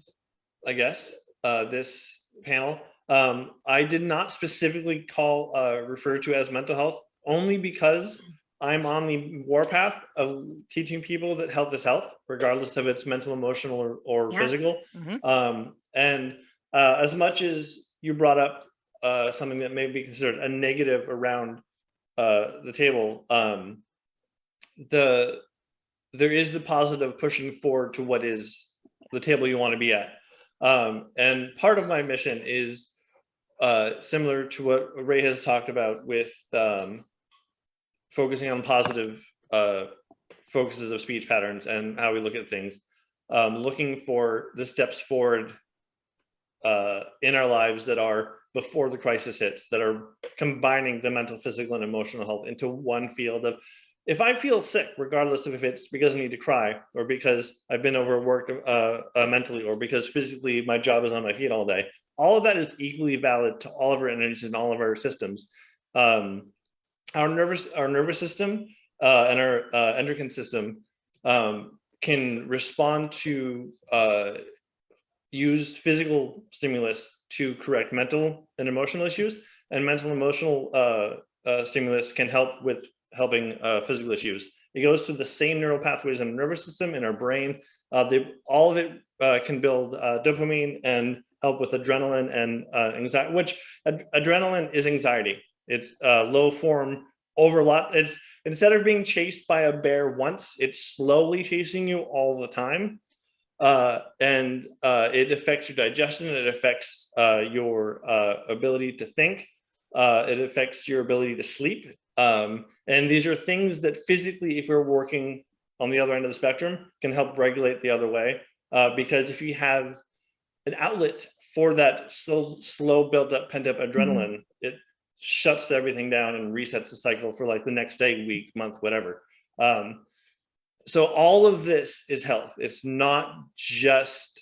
[SPEAKER 2] I guess this panel, I did not specifically refer to as mental health, only because I'm on the warpath of teaching people that health is health, regardless of it's mental, emotional, or
[SPEAKER 4] Yeah.
[SPEAKER 2] physical.
[SPEAKER 3] Mhm.
[SPEAKER 2] And as much as you brought up something that may be considered a negative around the table, there is the positive pushing forward to what is the table you want to be at. And part of my mission is similar to what Ray has talked about with focusing on positive focuses of speech patterns and how we look at things, looking for the steps forward in our lives that are before the crisis hits, that are combining the mental, physical, and emotional health into one field of, if I feel sick, regardless of if it's because I need to cry or because I've been overworked mentally or because physically my job is on my feet all day, all of that is equally valid to all of our energies and all of our systems. Our nervous system and our endocrine system can respond to use physical stimulus to correct mental and emotional issues, and mental and emotional stimulus can help with helping physical issues. It goes through the same neural pathways in the nervous system, in our brain. All of it can build dopamine and help with adrenaline and anxiety, which adrenaline is anxiety. It's low form overlap. It's, instead of being chased by a bear once, it's slowly chasing you all the time. And it affects your digestion. It affects your ability to think. It affects your ability to sleep. And these are things that physically, if you're working on the other end of the spectrum, can help regulate the other way. Because if you have an outlet for that slow built up, pent up adrenaline, it shuts everything down and resets the cycle for like the next day, week, month, whatever. So all of this is health. It's not just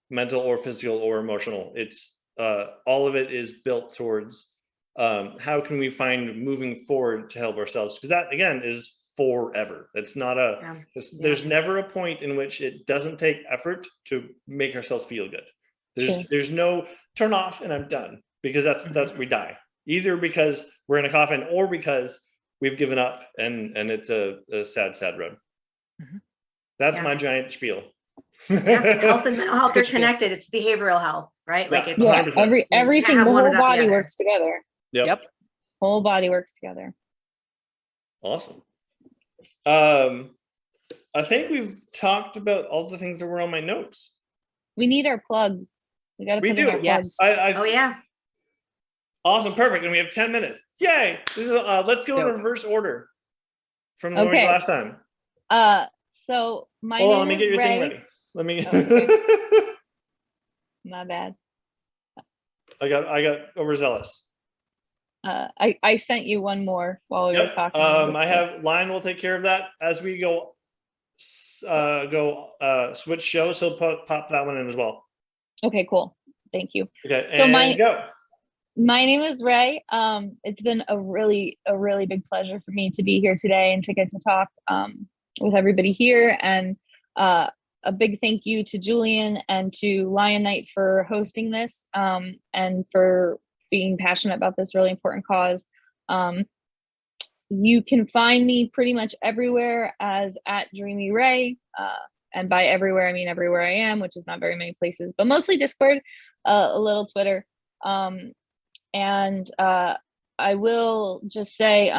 [SPEAKER 2] mental or physical or emotional. It's all of it is built towards how can we find moving forward to help ourselves? Because that, again, is forever. It's not there's never a point in which it doesn't take effort to make ourselves feel good. There's no turn off and I'm done, because that's we die, either because we're in a coffin or because we've given up and it's a sad road. That's my giant spiel.
[SPEAKER 4] Health and mental health are connected. It's behavioral health, right? Like it's
[SPEAKER 5] everything, the whole body works together.
[SPEAKER 2] Yep.
[SPEAKER 5] Whole body works together.
[SPEAKER 2] Awesome. I think we've talked about all the things that were on my notes.
[SPEAKER 5] We need our plugs. We got to put in our plugs.
[SPEAKER 4] Oh yeah.
[SPEAKER 2] Awesome, perfect. And we have 10 minutes. Yay! This is, let's go in reverse order from the last time.
[SPEAKER 5] So my name
[SPEAKER 2] let me get
[SPEAKER 5] is
[SPEAKER 2] your
[SPEAKER 5] Ray.
[SPEAKER 2] thing ready. Let me.
[SPEAKER 5] My bad.
[SPEAKER 2] I got overzealous.
[SPEAKER 5] I sent you one more while we were talking.
[SPEAKER 2] I have Lion will take care of that as we go go switch shows, so pop that one in as well.
[SPEAKER 5] Okay, cool. Thank you.
[SPEAKER 2] Okay,
[SPEAKER 5] So
[SPEAKER 2] and go.
[SPEAKER 5] My name is Ray. It's been a really big pleasure for me to be here today and to get to talk with everybody here. And a big thank you to Julian and to Lion Knight for hosting this and for being passionate about this really important cause. You can find me pretty much everywhere as @DreamyRay. And by everywhere, I mean everywhere I am, which is not very many places, but mostly Discord, a little Twitter. And I will just say,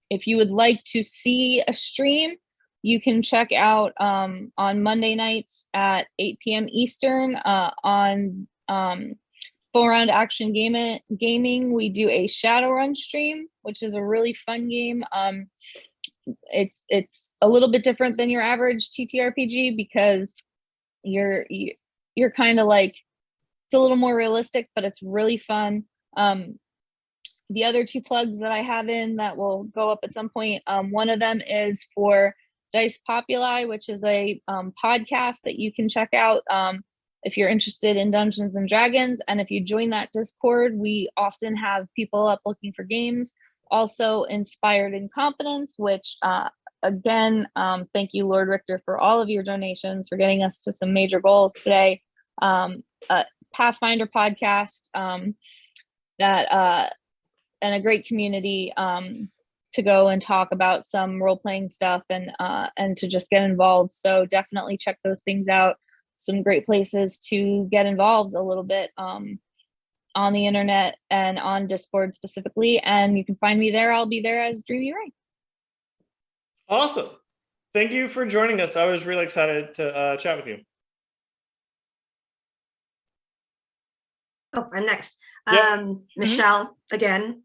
[SPEAKER 5] if you would like to see a stream, you can check out on Monday nights at 8 p.m. Eastern on Full Round Action Gaming. We do a Shadowrun stream, which is a really fun game. It's a little bit different than your average TTRPG because you're kind of like, it's a little more realistic, but it's really fun. The other two plugs that I have in that will go up at some point, one of them is for Dice Populi, which is a podcast that you can check out if you're interested in Dungeons and Dragons. And if you join that Discord, we often have people up looking for games. Also Inspired Incompetence, which again, thank you, Lord Richter, for all of your donations, for getting us to some major goals today. Pathfinder podcast that and a great community to go and talk about some role-playing stuff and to just get involved. So definitely check those things out. Some great places to get involved a little bit on the internet and on Discord specifically. And you can find me there. I'll be there as Dreamy Ray.
[SPEAKER 2] Awesome. Thank you for joining us. I was really excited to chat with you.
[SPEAKER 4] Oh, I'm next.
[SPEAKER 2] Yep.
[SPEAKER 4] Michelle, again,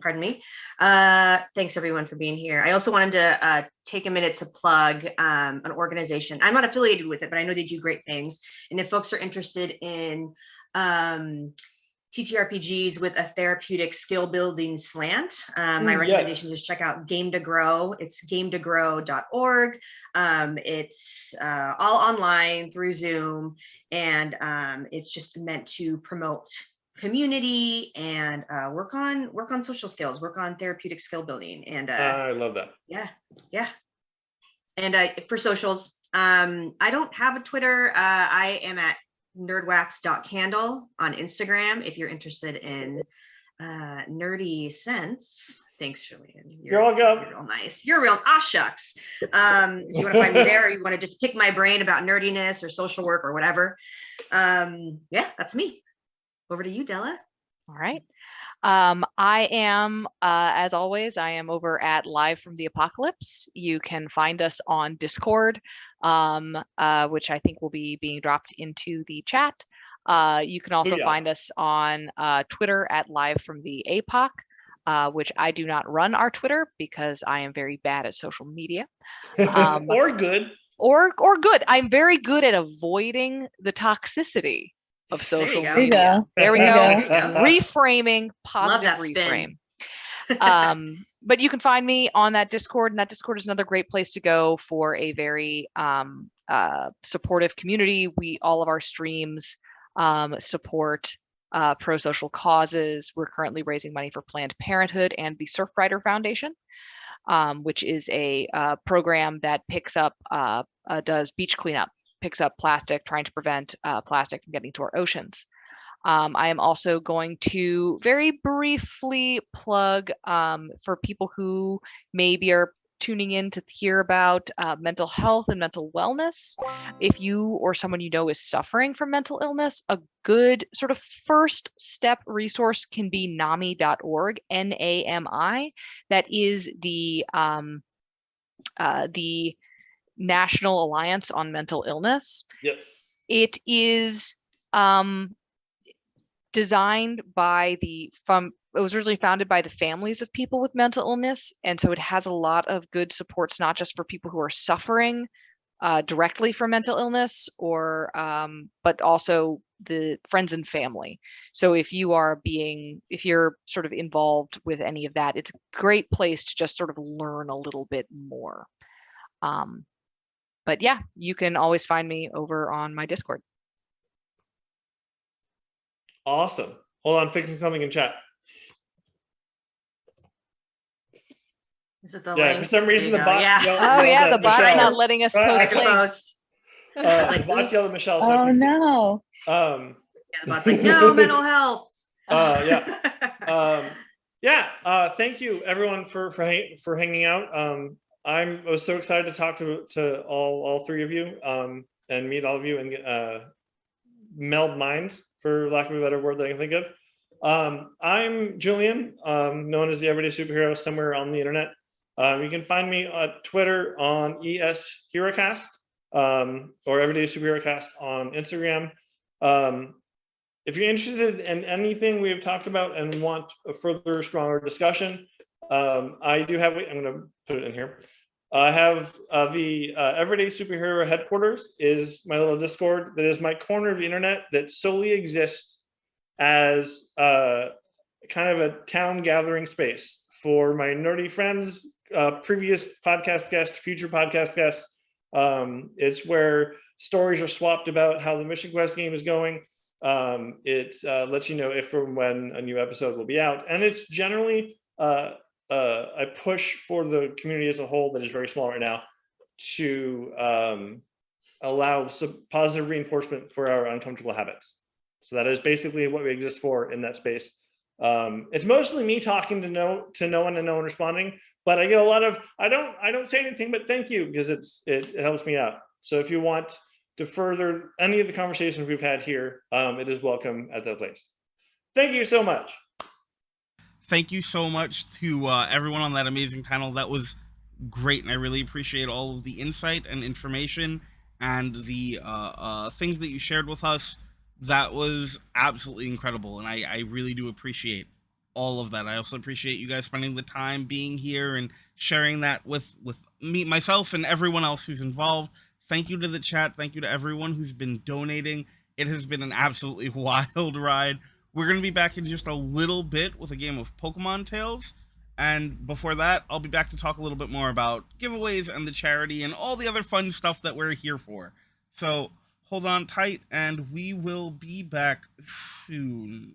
[SPEAKER 4] pardon me. Thanks everyone for being here. I also wanted to take a minute to plug an organization. I'm not affiliated with it, but I know they do great things. And if folks are interested in TTRPGs with a therapeutic skill building slant, my recommendation is check out Game to Grow. It's gametogrow.org. It's all online through Zoom, and it's just meant to promote community and work on social skills, work on therapeutic skill building. And
[SPEAKER 2] I love that.
[SPEAKER 4] Yeah. And for socials, I don't have a Twitter. I am at nerdwax.candle on Instagram if you're interested in nerdy sense. Thanks, Julian.
[SPEAKER 2] You're welcome.
[SPEAKER 4] You're real nice. You're real shucks. If you want to find me there, or you want to just pick my brain about nerdiness or social work or whatever. Yeah, that's me. Over to you, Della.
[SPEAKER 3] All right. I am, as always, I am over at Live from the Apocalypse. You can find us on Discord, which I think will be being dropped into the chat. You can also find us on Twitter at Live from the APOC, which I do not run our Twitter because I am very bad at social media.
[SPEAKER 2] Or good.
[SPEAKER 3] Or good. I'm very good at avoiding the toxicity of social media. There we go. Reframing, positive reframe. But you can find me on that Discord, and that Discord is another great place to go for a very supportive community. All of our streams support pro-social causes. We're currently raising money for Planned Parenthood and the Surfrider Foundation, which is a program that picks up, does beach cleanup, picks up plastic, trying to prevent plastic from getting to our oceans. I am also going to very briefly plug for people who maybe are tuning in to hear about mental health and mental wellness. If you or someone you know is suffering from mental illness, a good sort of first step resource can be NAMI.org, NAMI. That is the National Alliance on Mental Illness.
[SPEAKER 2] Yes.
[SPEAKER 3] It is designed by it was originally founded by the families of people with mental illness. And so it has a lot of good supports, not just for people who are suffering directly from mental illness, but also the friends and family. So if you're sort of involved with any of that, it's a great place to just sort of learn a little bit more. But yeah, you can always find me over on my Discord.
[SPEAKER 2] Awesome. Hold on, fixing something in chat.
[SPEAKER 4] Is it the
[SPEAKER 2] Yeah,
[SPEAKER 4] link?
[SPEAKER 2] for some reason the
[SPEAKER 4] There you go.
[SPEAKER 2] bots
[SPEAKER 4] Yeah.
[SPEAKER 3] Oh yeah, the bot's
[SPEAKER 2] Michelle.
[SPEAKER 3] not letting us
[SPEAKER 2] Right,
[SPEAKER 3] post
[SPEAKER 2] I-
[SPEAKER 4] Your
[SPEAKER 3] links.
[SPEAKER 4] post.
[SPEAKER 2] The
[SPEAKER 4] like,
[SPEAKER 2] bots yelled at
[SPEAKER 4] oops.
[SPEAKER 2] Michelle. So I
[SPEAKER 5] Oh
[SPEAKER 2] fixed it.
[SPEAKER 5] no.
[SPEAKER 4] Yeah, the bot's like, no, mental health.
[SPEAKER 2] Thank you everyone for hanging out. I was so excited to talk to all three of you and meet all of you and meld minds, for lack of a better word that I can think of. I'm Julian, known as the Everyday Superhero somewhere on the internet. You can find me on Twitter on ESHeroCast or Everyday Superhero Cast on Instagram. If you're interested in anything we've talked about and want a further stronger discussion, I do have, I'm going to put it in here. I have the Everyday Superhero Headquarters is my little Discord that is my corner of the internet that solely exists as kind of a town gathering space for my nerdy friends, previous podcast guests, future podcast guests. It's where stories are swapped about how the Mission Quest game is going. It lets you know if or when a new episode will be out, and it's generally a push for the community as a whole that is very small right now to allow some positive reinforcement for our uncomfortable habits. So that is basically what we exist for in that space. It's mostly me talking to no one and no one responding, but I get a lot of I don't say anything but thank you because it helps me out. So if you want to further any of the conversations we've had here, it is welcome at that place. Thank you so much.
[SPEAKER 1] Thank you so much to everyone on that amazing panel. That was great, and I really appreciate all of the insight and information and the things that you shared with us. That was absolutely incredible, and I really do appreciate all of that. I also appreciate you guys spending the time being here and sharing that with me, myself, and everyone else who's involved. Thank you to the chat. Thank you to everyone who's been donating. It has been an absolutely wild ride. We're going to be back in just a little bit with a game of Pokemon Tales. And before that, I'll be back to talk a little bit more about giveaways and the charity and all the other fun stuff that we're here for. So hold on tight, and we will be back soon.